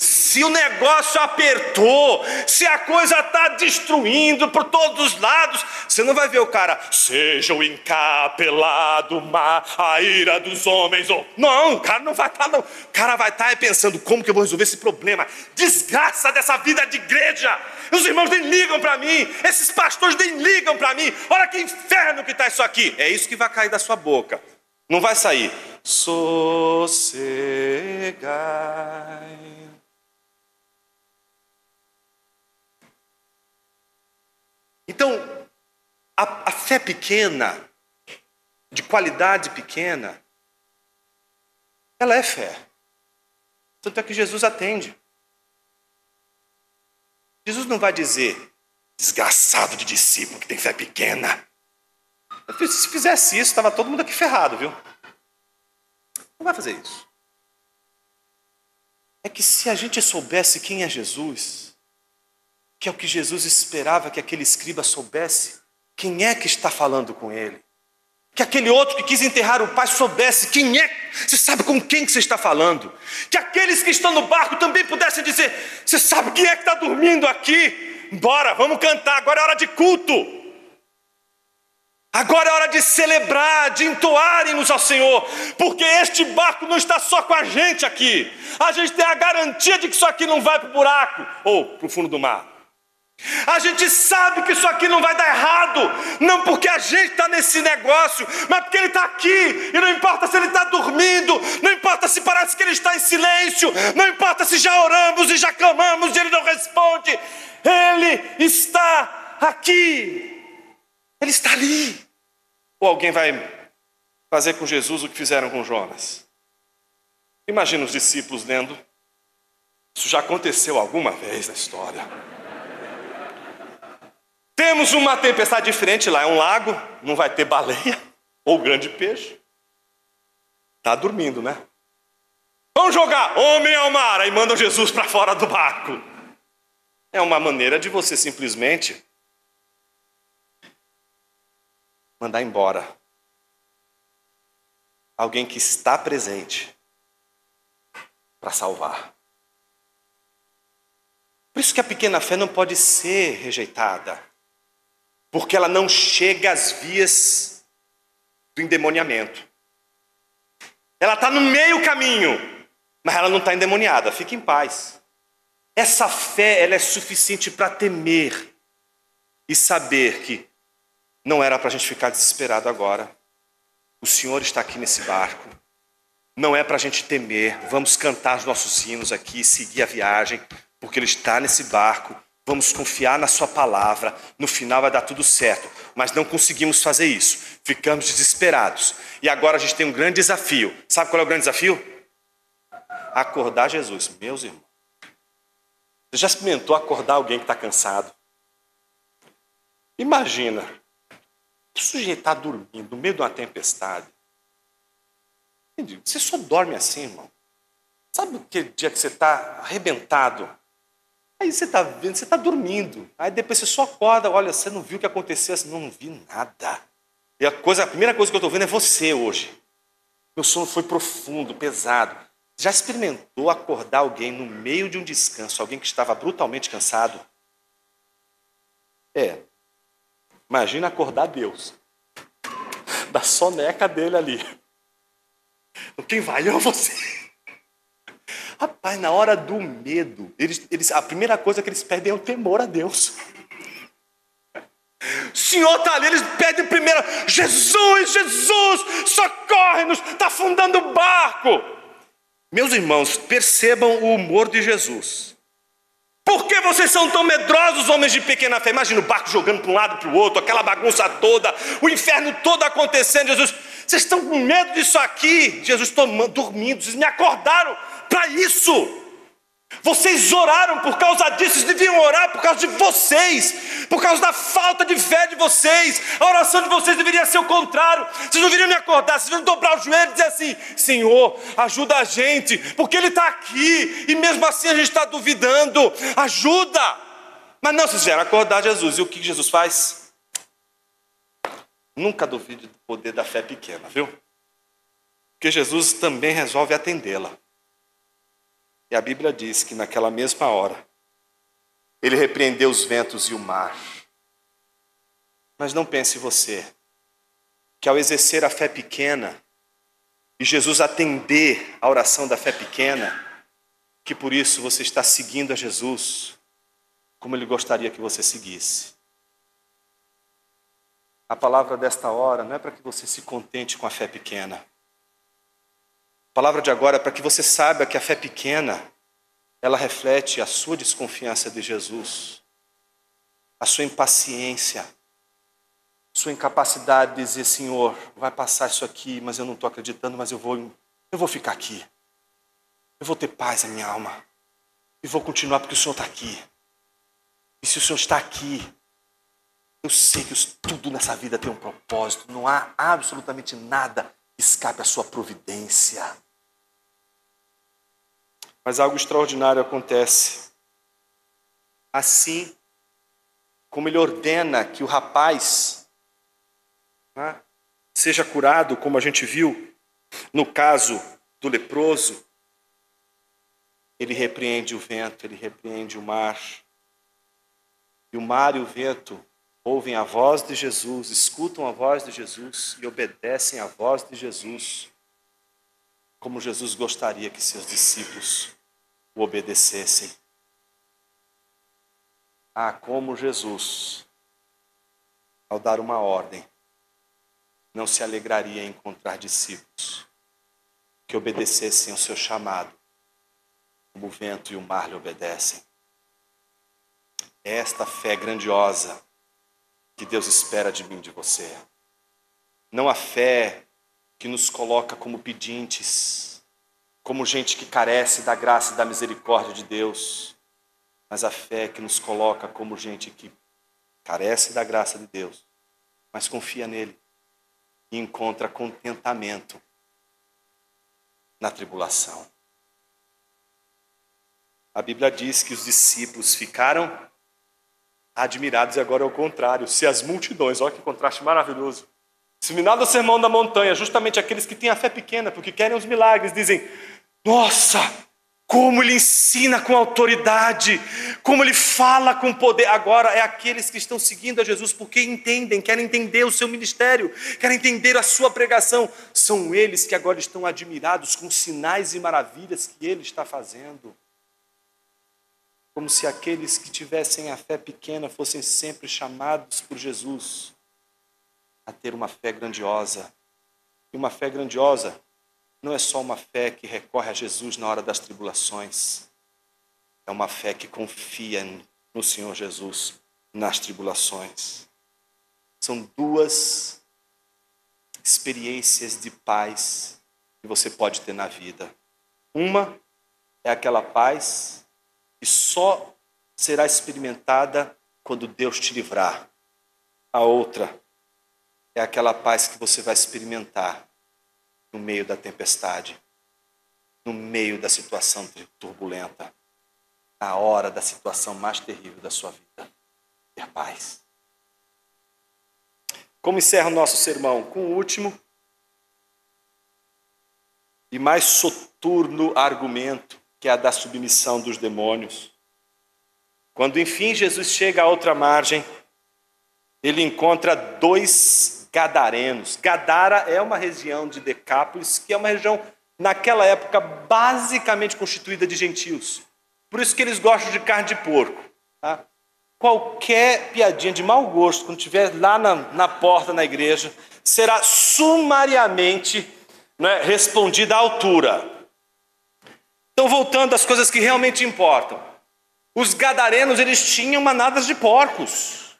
Se o negócio apertou, se a coisa está destruindo por todos os lados, você não vai ver o cara: seja o encapelado mar, a ira dos homens. Não, o cara não vai estar, não. O cara vai estar pensando: como que eu vou resolver esse problema? Desgraça dessa vida de igreja. Os irmãos nem ligam para mim, esses pastores nem ligam para mim. Olha que inferno que está isso aqui. É isso que vai cair da sua boca. Não vai sair: sossegai. Então, a fé pequena, de qualidade pequena, ela é fé. Tanto é que Jesus atende. Jesus não vai dizer: desgraçado de discípulo que tem fé pequena. Se fizesse isso, estava todo mundo aqui ferrado, viu? Não vai fazer isso. É que se a gente soubesse quem é Jesus, que é o que Jesus esperava que aquele escriba soubesse, quem é que está falando com ele, que aquele outro que quis enterrar o pai soubesse quem é, você sabe com quem que você está falando, que aqueles que estão no barco também pudessem dizer: você sabe quem é que está dormindo aqui? Bora, vamos cantar, agora é hora de culto, agora é hora de celebrar, de entoar hinos ao Senhor, porque este barco não está só com a gente aqui, a gente tem a garantia de que isso aqui não vai para o buraco ou para o fundo do mar. A gente sabe que isso aqui não vai dar errado, não porque a gente está nesse negócio, mas porque ele está aqui, e não importa se ele está dormindo, não importa se parece que ele está em silêncio, não importa se já oramos e já clamamos e ele não responde, ele está aqui, ele está ali. Ou alguém vai fazer com Jesus o que fizeram com Jonas? Imagina os discípulos lendo: isso já aconteceu alguma vez na história. Temos uma tempestade diferente lá, é um lago, não vai ter baleia ou grande peixe. Está dormindo, né? Vamos jogar homem ao mar, aí mandam Jesus para fora do barco. É uma maneira de você simplesmente mandar embora alguém que está presente para salvar. Por isso que a pequena fé não pode ser rejeitada, porque ela não chega às vias do endemoniamento. Ela está no meio caminho, mas ela não está endemoniada, fique em paz. Essa fé, ela é suficiente para temer e saber que não era para a gente ficar desesperado agora. O Senhor está aqui nesse barco. Não é para a gente temer. Vamos cantar os nossos hinos aqui, seguir a viagem, porque Ele está nesse barco. Vamos confiar na sua palavra. No final vai dar tudo certo. Mas não conseguimos fazer isso. Ficamos desesperados. E agora a gente tem um grande desafio. Sabe qual é o grande desafio? Acordar Jesus. Meus irmãos, você já experimentou acordar alguém que está cansado? Imagina, o sujeito está dormindo no meio de uma tempestade. Você só dorme assim, irmão. Sabe aquele dia que você está arrebentado? Aí você está vendo, você está dormindo. Aí depois você só acorda, olha, você não viu o que aconteceu? Assim, não vi nada. E a primeira coisa que eu estou vendo é você hoje. Meu sono foi profundo, pesado. Já experimentou acordar alguém no meio de um descanso, alguém que estava brutalmente cansado? Imagina acordar Deus, da soneca dele ali. Quem vai é você. Rapaz, na hora do medo, a primeira coisa que eles pedem é o temor a Deus. O Senhor está ali, eles pedem primeiro, Jesus, Jesus, socorre-nos, está afundando o barco. Meus irmãos, percebam o humor de Jesus. Por que vocês são tão medrosos, homens de pequena fé? Imagina o barco jogando para um lado para o outro, aquela bagunça toda, o inferno todo acontecendo. Jesus, vocês estão com medo disso aqui? Jesus, estou dormindo, vocês me acordaram para isso. Vocês oraram por causa disso, vocês deviam orar por causa de vocês, por causa da falta de fé de vocês. A oração de vocês deveria ser o contrário. Vocês não deveriam me acordar, vocês deveriam dobrar o joelho e dizer assim: Senhor, ajuda a gente, porque Ele está aqui, e mesmo assim a gente está duvidando, ajuda. Mas não, vocês vieram acordar Jesus, e o que Jesus faz? Nunca duvide do poder da fé pequena, viu? Porque Jesus também resolve atendê-la. E a Bíblia diz que naquela mesma hora, Ele repreendeu os ventos e o mar. Mas não pense você, que ao exercer a fé pequena, e Jesus atender a oração da fé pequena, que por isso você está seguindo a Jesus, como Ele gostaria que você seguisse. A palavra desta hora não é para que você se contente com a fé pequena. A palavra de agora é para que você saiba que a fé pequena, ela reflete a sua desconfiança de Jesus, a sua impaciência, a sua incapacidade de dizer: Senhor, vai passar isso aqui, mas eu não estou acreditando, mas eu vou ficar aqui. Eu vou ter paz na minha alma. E vou continuar porque o Senhor está aqui. E se o Senhor está aqui, eu sei que tudo nessa vida tem um propósito. Não há absolutamente nada que escape à sua providência. Mas algo extraordinário acontece. Assim como Ele ordena que o rapaz seja curado, como a gente viu no caso do leproso, Ele repreende o vento, Ele repreende o mar. E o mar e o vento ouvem a voz de Jesus, escutam a voz de Jesus e obedecem à voz de Jesus, como Jesus gostaria que seus discípulos o obedecessem. Como Jesus, ao dar uma ordem, não se alegraria em encontrar discípulos que obedecessem ao seu chamado, como o vento e o mar lhe obedecem. É esta fé grandiosa que Deus espera de mim e de você. Não a fé que nos coloca como pedintes, como gente que carece da graça e da misericórdia de Deus, mas a fé que nos coloca como gente que carece da graça de Deus, mas confia nele e encontra contentamento na tribulação. A Bíblia diz que os discípulos ficaram admirados, e agora é o contrário. Se as multidões, olha que contraste maravilhoso. Se no final do Sermão da Montanha, justamente aqueles que têm a fé pequena, porque querem os milagres, dizem: nossa, como ele ensina com autoridade, como ele fala com poder. Agora é aqueles que estão seguindo a Jesus porque entendem, querem entender o seu ministério, querem entender a sua pregação. São eles que agora estão admirados com sinais e maravilhas que ele está fazendo. Como se aqueles que tivessem a fé pequena fossem sempre chamados por Jesus a ter uma fé grandiosa. E uma fé grandiosa não é só uma fé que recorre a Jesus na hora das tribulações. É uma fé que confia no Senhor Jesus nas tribulações. São duas experiências de paz que você pode ter na vida. Uma é aquela paz que só será experimentada quando Deus te livrar. A outra é aquela paz que você vai experimentar no meio da tempestade, no meio da situação turbulenta, na hora da situação mais terrível da sua vida. Ter paz. Como encerra o nosso sermão? Com o último e mais soturno argumento, que é a da submissão dos demônios. Quando enfim Jesus chega à outra margem, ele encontra 2 gadarenos. Gadara é uma região de Decápolis, que é uma região, naquela época, basicamente constituída de gentios. Por isso que eles gostam de carne de porco. Tá? Qualquer piadinha de mau gosto, quando estiver lá na porta, na igreja, será sumariamente respondida à altura. Então, voltando às coisas que realmente importam. Os gadarenos, eles tinham manadas de porcos.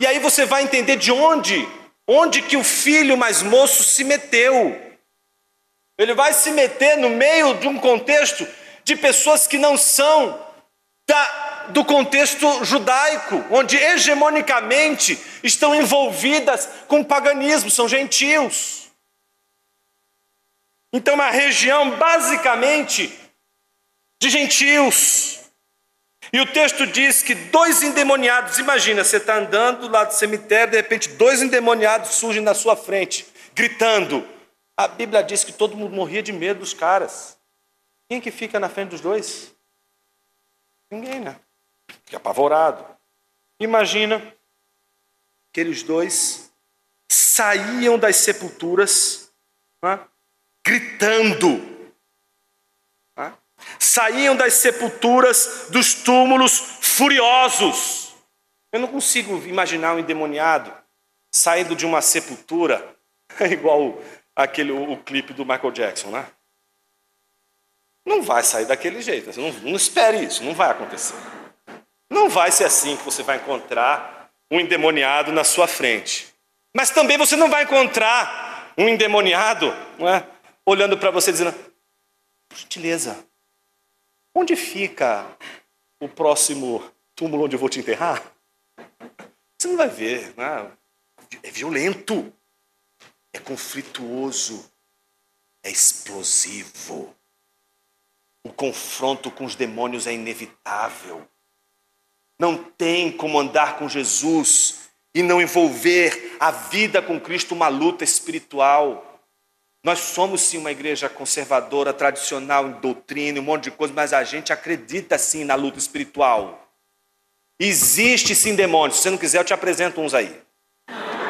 E aí você vai entender de onde que o filho mais moço se meteu. Ele vai se meter no meio de um contexto de pessoas que não são do contexto judaico, onde hegemonicamente estão envolvidas com o paganismo, são gentios. Então, uma região basicamente de gentios. E o texto diz que 2 endemoniados, imagina, você está andando lá do cemitério, de repente 2 endemoniados surgem na sua frente, gritando. A Bíblia diz que todo mundo morria de medo dos caras. Quem é que fica na frente dos 2? Ninguém, né? Fica apavorado. Imagina, aqueles 2 saíam das sepulturas, gritando. Saíam das sepulturas, dos túmulos, furiosos. Eu não consigo imaginar um endemoniado saindo de uma sepultura, igual o clipe do Michael Jackson, né? Não vai sair daquele jeito. Não espere isso, não vai acontecer. Não vai ser assim que você vai encontrar um endemoniado na sua frente. Mas também você não vai encontrar um endemoniado olhando para você dizendo: por gentileza, onde fica o próximo túmulo onde eu vou te enterrar? Você não vai ver, né? É violento, é conflituoso, é explosivo. O confronto com os demônios é inevitável. Não tem como andar com Jesus e não envolver a vida com Cristo uma luta espiritual. Nós somos sim uma igreja conservadora, tradicional em doutrina, um monte de coisa, mas a gente acredita sim na luta espiritual. Existe sim demônios. Se você não quiser, eu te apresento uns aí.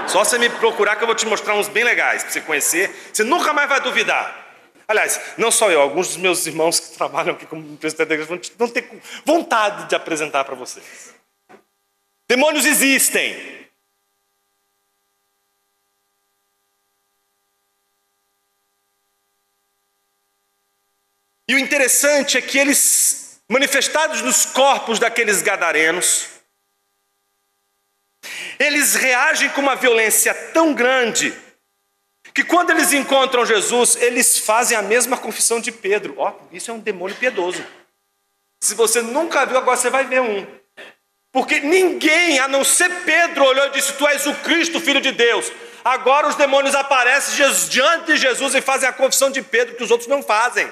Só você me procurar que eu vou te mostrar uns bem legais para você conhecer. Você nunca mais vai duvidar. Aliás, não só eu, alguns dos meus irmãos que trabalham aqui como presidente da igreja vão ter vontade de apresentar para vocês. Demônios existem. E o interessante é que eles, manifestados nos corpos daqueles gadarenos, eles reagem com uma violência tão grande que quando eles encontram Jesus, eles fazem a mesma confissão de Pedro. Isso é um demônio piedoso. Se você nunca viu, agora você vai ver um. Porque ninguém, a não ser Pedro, olhou e disse: tu és o Cristo, Filho de Deus. Agora os demônios aparecem diante de Jesus e fazem a confissão de Pedro que os outros não fazem.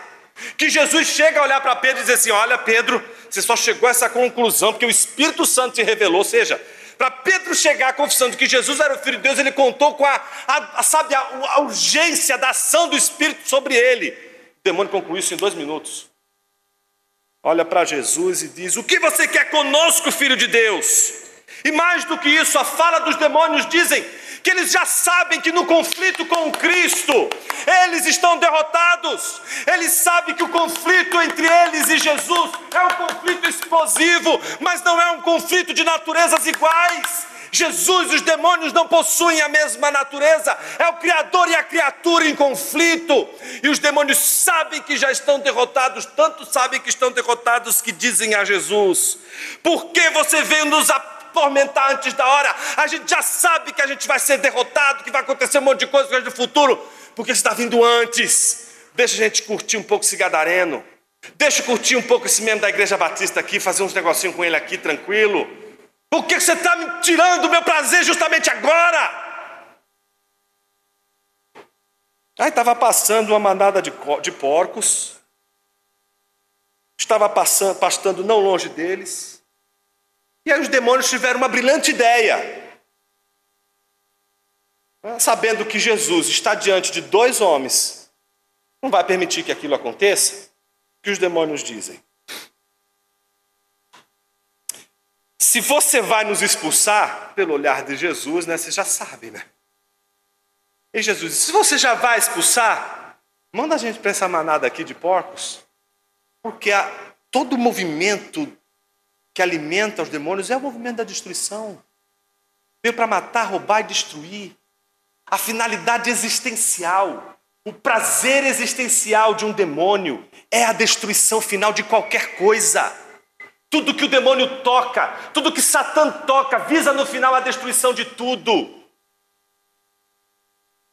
Que Jesus chega a olhar para Pedro e diz assim: olha, Pedro, você só chegou a essa conclusão porque o Espírito Santo te revelou. Ou seja, para Pedro chegar à confissão de que Jesus era o Filho de Deus, ele contou com a urgência da ação do Espírito sobre ele. O demônio concluiu isso em 2 minutos. Olha para Jesus e diz: o que você quer conosco, Filho de Deus? E mais do que isso, a fala dos demônios dizem que eles já sabem que no conflito com o Cristo, eles estão derrotados. Eles sabem que o conflito entre eles e Jesus é um conflito explosivo, mas não é um conflito de naturezas iguais. Jesus e os demônios não possuem a mesma natureza, é o Criador e a criatura em conflito, e os demônios sabem que já estão derrotados, tanto sabem que estão derrotados que dizem a Jesus: por que você veio nos atormentar antes da hora? A gente já sabe que a gente vai ser derrotado, que vai acontecer um monte de coisa no futuro, porque você está vindo antes. Deixa a gente curtir um pouco esse gadareno, deixa eu curtir um pouco esse membro da Igreja Batista aqui, fazer uns negocinhos com ele aqui, tranquilo. Por que você está me tirando o meu prazer justamente agora? Aí estava passando uma manada de porcos, estava pastando não longe deles, e aí os demônios tiveram uma brilhante ideia. Sabendo que Jesus está diante de 2 homens, não vai permitir que aquilo aconteça, o que os demônios dizem? Se você vai nos expulsar, pelo olhar de Jesus, né, você já sabe, né? E Jesus disse: se você já vai expulsar, manda a gente para essa manada aqui de porcos, porque todo movimento que alimenta os demônios é o movimento da destruição. Veio para matar, roubar e destruir. A finalidade existencial, o prazer existencial de um demônio é a destruição final de qualquer coisa. Tudo que o demônio toca, tudo que Satã toca, visa no final a destruição de tudo.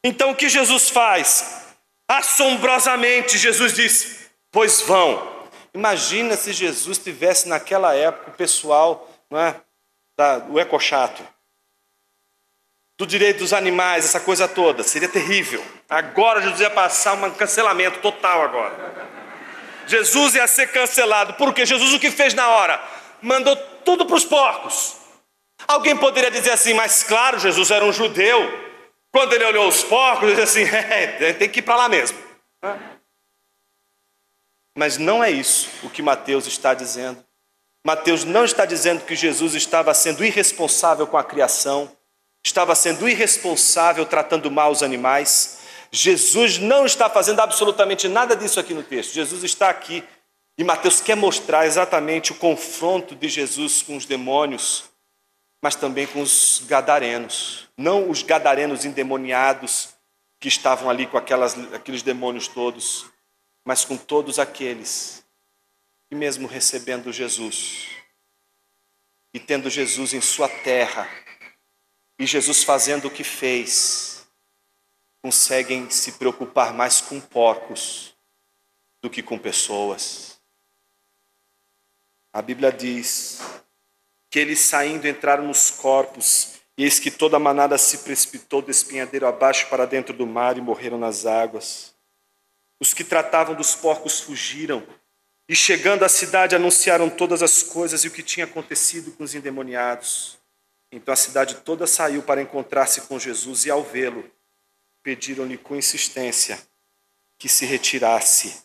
Então o que Jesus faz? Assombrosamente, Jesus disse: pois vão. Imagina se Jesus tivesse naquela época o pessoal, não é, do ecochato, do direito dos animais, essa coisa toda, seria terrível. Agora Jesus ia passar um cancelamento total agora. Jesus ia ser cancelado, porque Jesus o que fez na hora? Mandou tudo para os porcos. Alguém poderia dizer assim: mas claro, Jesus era um judeu. Quando ele olhou os porcos, ele disse assim: tem que ir para lá mesmo. Mas não é isso o que Mateus está dizendo. Mateus não está dizendo que Jesus estava sendo irresponsável com a criação, estava sendo irresponsável tratando mal os animais. Jesus não está fazendo absolutamente nada disso aqui no texto. Jesus está aqui e Mateus quer mostrar exatamente o confronto de Jesus com os demônios, mas também com os gadarenos. Não os gadarenos endemoniados que estavam ali com aqueles demônios todos, mas com todos aqueles que, mesmo recebendo Jesus e tendo Jesus em sua terra, e Jesus fazendo o que fez, conseguem se preocupar mais com porcos do que com pessoas. A Bíblia diz que eles, saindo, entraram nos corpos, e eis que toda a manada se precipitou do espinhadeiro abaixo para dentro do mar e morreram nas águas. Os que tratavam dos porcos fugiram, e chegando à cidade anunciaram todas as coisas e o que tinha acontecido com os endemoniados. Então a cidade toda saiu para encontrar-se com Jesus, e ao vê-lo, pediram-lhe com insistência que se retirasse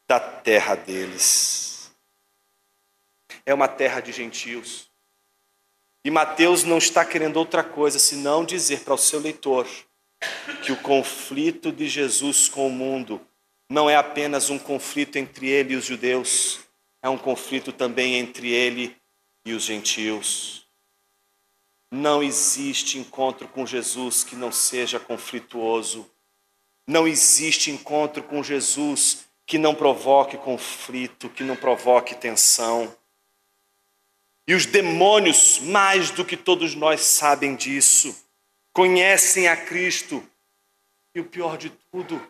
da terra deles. É uma terra de gentios. E Mateus não está querendo outra coisa senão dizer para o seu leitor que o conflito de Jesus com o mundo não é apenas um conflito entre ele e os judeus, é um conflito também entre ele e os gentios. Não existe encontro com Jesus que não seja conflituoso. Não existe encontro com Jesus que não provoque conflito, que não provoque tensão. E os demônios, mais do que todos nós, sabem disso. Conhecem a Cristo. E o pior de tudo,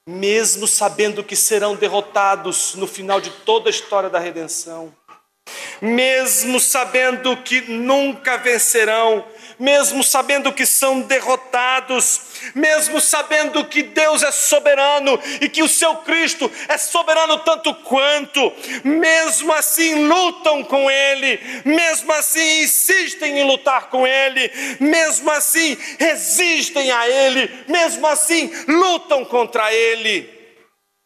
mesmo sabendo que serão derrotados no final de toda a história da redenção, mesmo sabendo que nunca vencerão, mesmo sabendo que são derrotados, mesmo sabendo que Deus é soberano e que o seu Cristo é soberano tanto quanto, mesmo assim lutam com Ele, mesmo assim insistem em lutar com Ele, mesmo assim resistem a Ele, mesmo assim lutam contra Ele.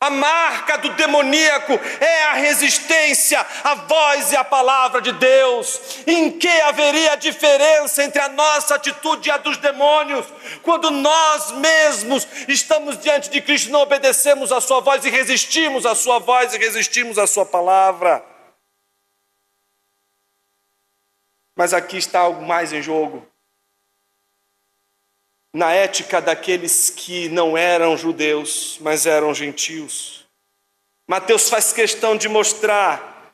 A marca do demoníaco é a resistência à voz e à palavra de Deus. Em que haveria diferença entre a nossa atitude e a dos demônios? Quando nós mesmos estamos diante de Cristo, não obedecemos a sua voz e resistimos à sua voz e resistimos à sua palavra. Mas aqui está algo mais em jogo. Na ética daqueles que não eram judeus, mas eram gentios. Mateus faz questão de mostrar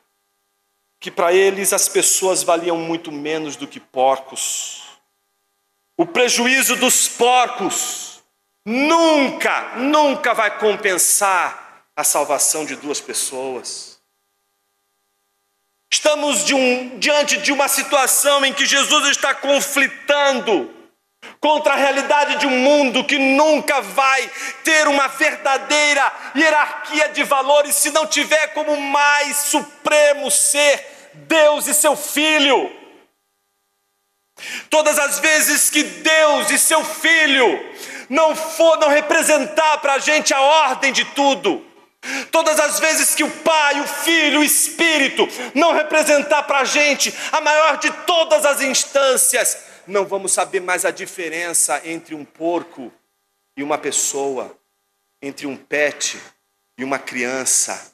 que para eles as pessoas valiam muito menos do que porcos. O prejuízo dos porcos nunca vai compensar a salvação de duas pessoas. Estamos diante de uma situação em que Jesus está conflitando contra a realidade de um mundo que nunca vai ter uma verdadeira hierarquia de valores se não tiver como mais supremo ser Deus e seu Filho. Todas as vezes que Deus e seu Filho não representar para a gente a ordem de tudo, todas as vezes que o Pai, o Filho, o Espírito não representar para a gente a maior de todas as instâncias, não vamos saber mais a diferença entre um porco e uma pessoa, entre um pet e uma criança,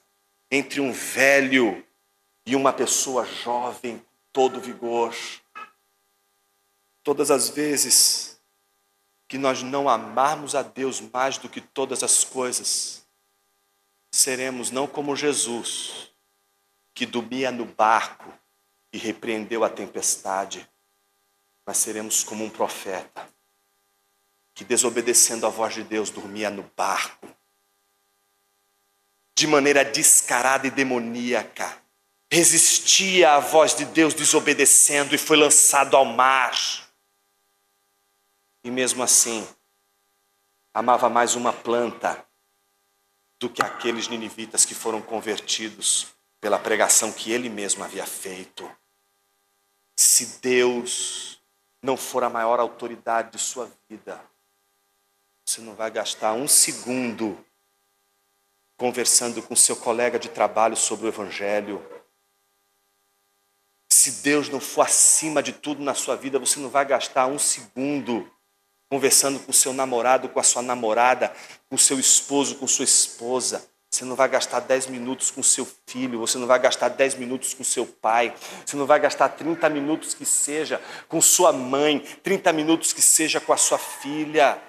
entre um velho e uma pessoa jovem, todo vigor. Todas as vezes que nós não amarmos a Deus mais do que todas as coisas, seremos não como Jesus, que dormia no barco e repreendeu a tempestade, mas seremos como um profeta, que desobedecendo a voz de Deus, dormia no barco, de maneira descarada e demoníaca, resistia à voz de Deus desobedecendo e foi lançado ao mar. E mesmo assim, amava mais uma planta do que aqueles ninivitas que foram convertidos pela pregação que ele mesmo havia feito. Se Deus não for a maior autoridade de sua vida, você não vai gastar um segundo conversando com seu colega de trabalho sobre o Evangelho. Se Deus não for acima de tudo na sua vida, você não vai gastar um segundo conversando com seu namorado, com a sua namorada, com seu esposo, com sua esposa. Você não vai gastar 10 minutos com seu filho, você não vai gastar 10 minutos com seu pai, você não vai gastar 30 minutos que seja com sua mãe, 30 minutos que seja com a sua filha.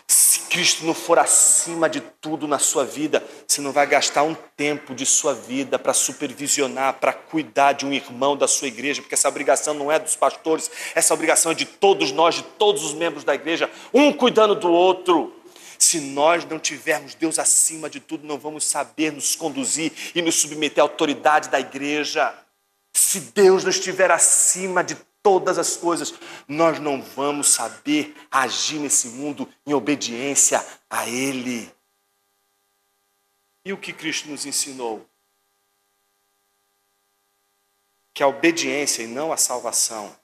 Se Cristo não for acima de tudo na sua vida, você não vai gastar um tempo de sua vida para supervisionar, para cuidar de um irmão da sua igreja, porque essa obrigação não é dos pastores, essa obrigação é de todos nós, de todos os membros da igreja, um cuidando do outro. Se nós não tivermos Deus acima de tudo, não vamos saber nos conduzir e nos submeter à autoridade da igreja. Se Deus não estiver acima de todas as coisas, nós não vamos saber agir nesse mundo em obediência a Ele. E o que Cristo nos ensinou? Que a obediência e não a salvação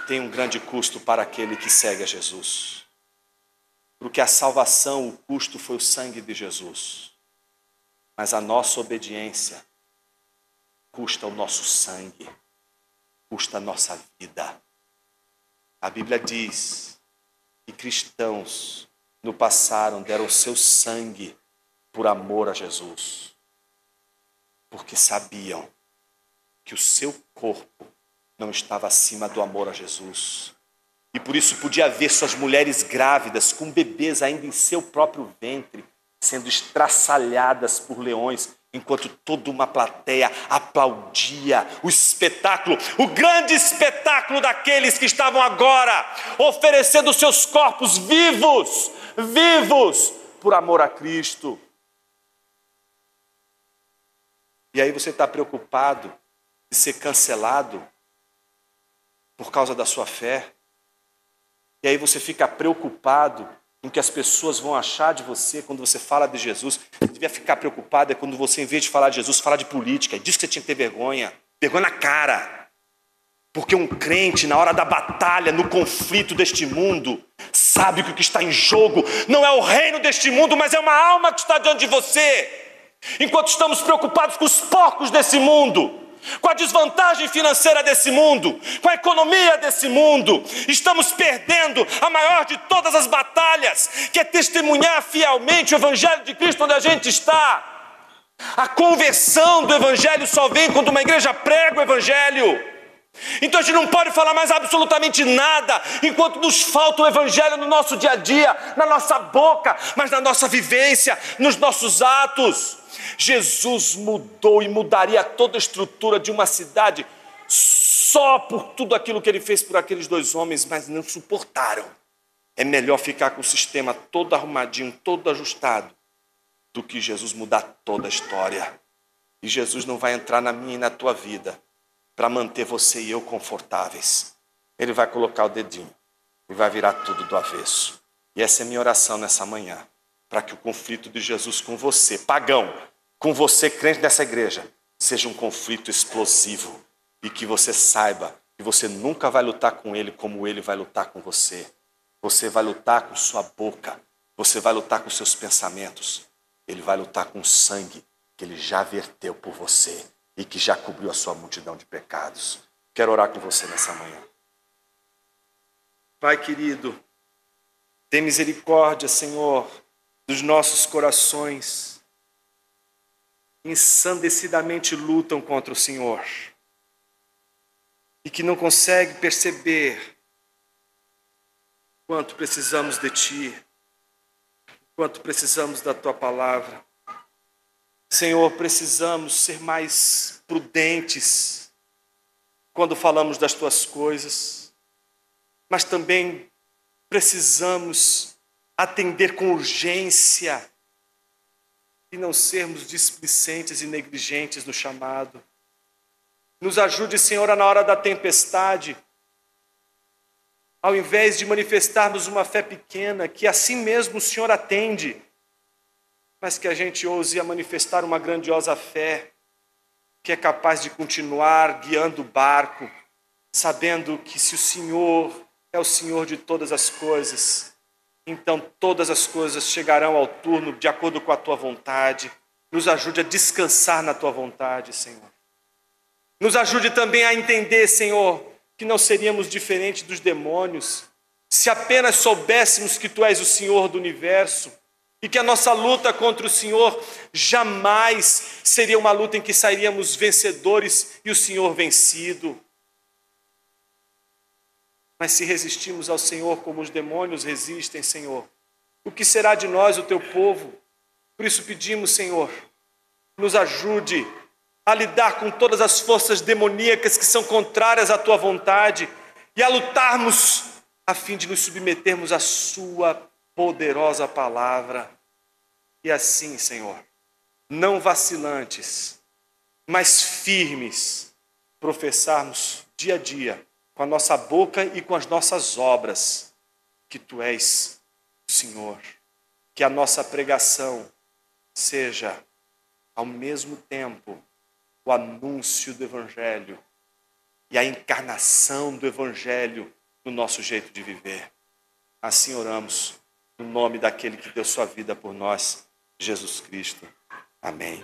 tem um grande custo para aquele que segue a Jesus. Porque a salvação, o custo foi o sangue de Jesus. Mas a nossa obediência custa o nosso sangue, custa a nossa vida. A Bíblia diz que cristãos no passado deram o seu sangue por amor a Jesus. Porque sabiam que o seu corpo não estava acima do amor a Jesus. E por isso podia ver suas mulheres grávidas com bebês ainda em seu próprio ventre, sendo estraçalhadas por leões, enquanto toda uma plateia aplaudia o espetáculo, o grande espetáculo daqueles que estavam agora oferecendo seus corpos vivos por amor a Cristo. E aí você está preocupado de ser cancelado por causa da sua fé. E aí você fica preocupado em que as pessoas vão achar de você quando você fala de Jesus. Você devia ficar preocupado quando você, em vez de falar de Jesus, fala de política. É disso que você tinha que ter vergonha. Vergonha na cara. Porque um crente, na hora da batalha, no conflito deste mundo, sabe que o que está em jogo não é o reino deste mundo, mas é uma alma que está diante de você. Enquanto estamos preocupados com os porcos desse mundo, com a desvantagem financeira desse mundo, com a economia desse mundo, estamos perdendo a maior de todas as batalhas, que é testemunhar fielmente o Evangelho de Cristo onde a gente está. A conversão do Evangelho só vem quando uma igreja prega o Evangelho. Então a gente não pode falar mais absolutamente nada enquanto nos falta o Evangelho no nosso dia a dia, na nossa boca, mas na nossa vivência, nos nossos atos. Jesus mudou e mudaria toda a estrutura de uma cidade só por tudo aquilo que ele fez por aqueles dois homens, mas não suportaram. É melhor ficar com o sistema todo arrumadinho, todo ajustado, do que Jesus mudar toda a história. E Jesus não vai entrar na minha e na tua vida para manter você e eu confortáveis. Ele vai colocar o dedinho e vai virar tudo do avesso. E essa é a minha oração nessa manhã, para que o conflito de Jesus com você, pagão, com você, crente dessa igreja, seja um conflito explosivo e que você saiba que você nunca vai lutar com ele como ele vai lutar com você. Você vai lutar com sua boca, você vai lutar com seus pensamentos, ele vai lutar com o sangue que ele já verteu por você e que já cobriu a sua multidão de pecados. Quero orar com você nessa manhã. Pai querido, tem misericórdia, Senhor, dos nossos corações, ensandecidamente lutam contra o Senhor e que não conseguem perceber quanto precisamos de Ti, quanto precisamos da Tua palavra. Senhor, precisamos ser mais prudentes quando falamos das Tuas coisas, mas também precisamos atender com urgência e não sermos displicentes e negligentes no chamado. Nos ajude, Senhor, na hora da tempestade, ao invés de manifestarmos uma fé pequena, que assim mesmo o Senhor atende, mas que a gente ouse a manifestar uma grandiosa fé, que é capaz de continuar guiando o barco, sabendo que se o Senhor é o Senhor de todas as coisas, então todas as coisas chegarão ao turno de acordo com a Tua vontade. Nos ajude a descansar na Tua vontade, Senhor. Nos ajude também a entender, Senhor, que não seríamos diferentes dos demônios se apenas soubéssemos que Tu és o Senhor do universo e que a nossa luta contra o Senhor jamais seria uma luta em que sairíamos vencedores e o Senhor vencido. Mas se resistimos ao Senhor como os demônios resistem, Senhor, o que será de nós, o Teu povo? Por isso pedimos, Senhor, nos ajude a lidar com todas as forças demoníacas que são contrárias à Tua vontade e a lutarmos a fim de nos submetermos à Sua poderosa palavra. E assim, Senhor, não vacilantes, mas firmes, professarmos dia a dia, com a nossa boca e com as nossas obras, que Tu és o Senhor. Que a nossa pregação seja, ao mesmo tempo, o anúncio do Evangelho e a encarnação do Evangelho no nosso jeito de viver. Assim oramos, no nome daquele que deu sua vida por nós, Jesus Cristo. Amém.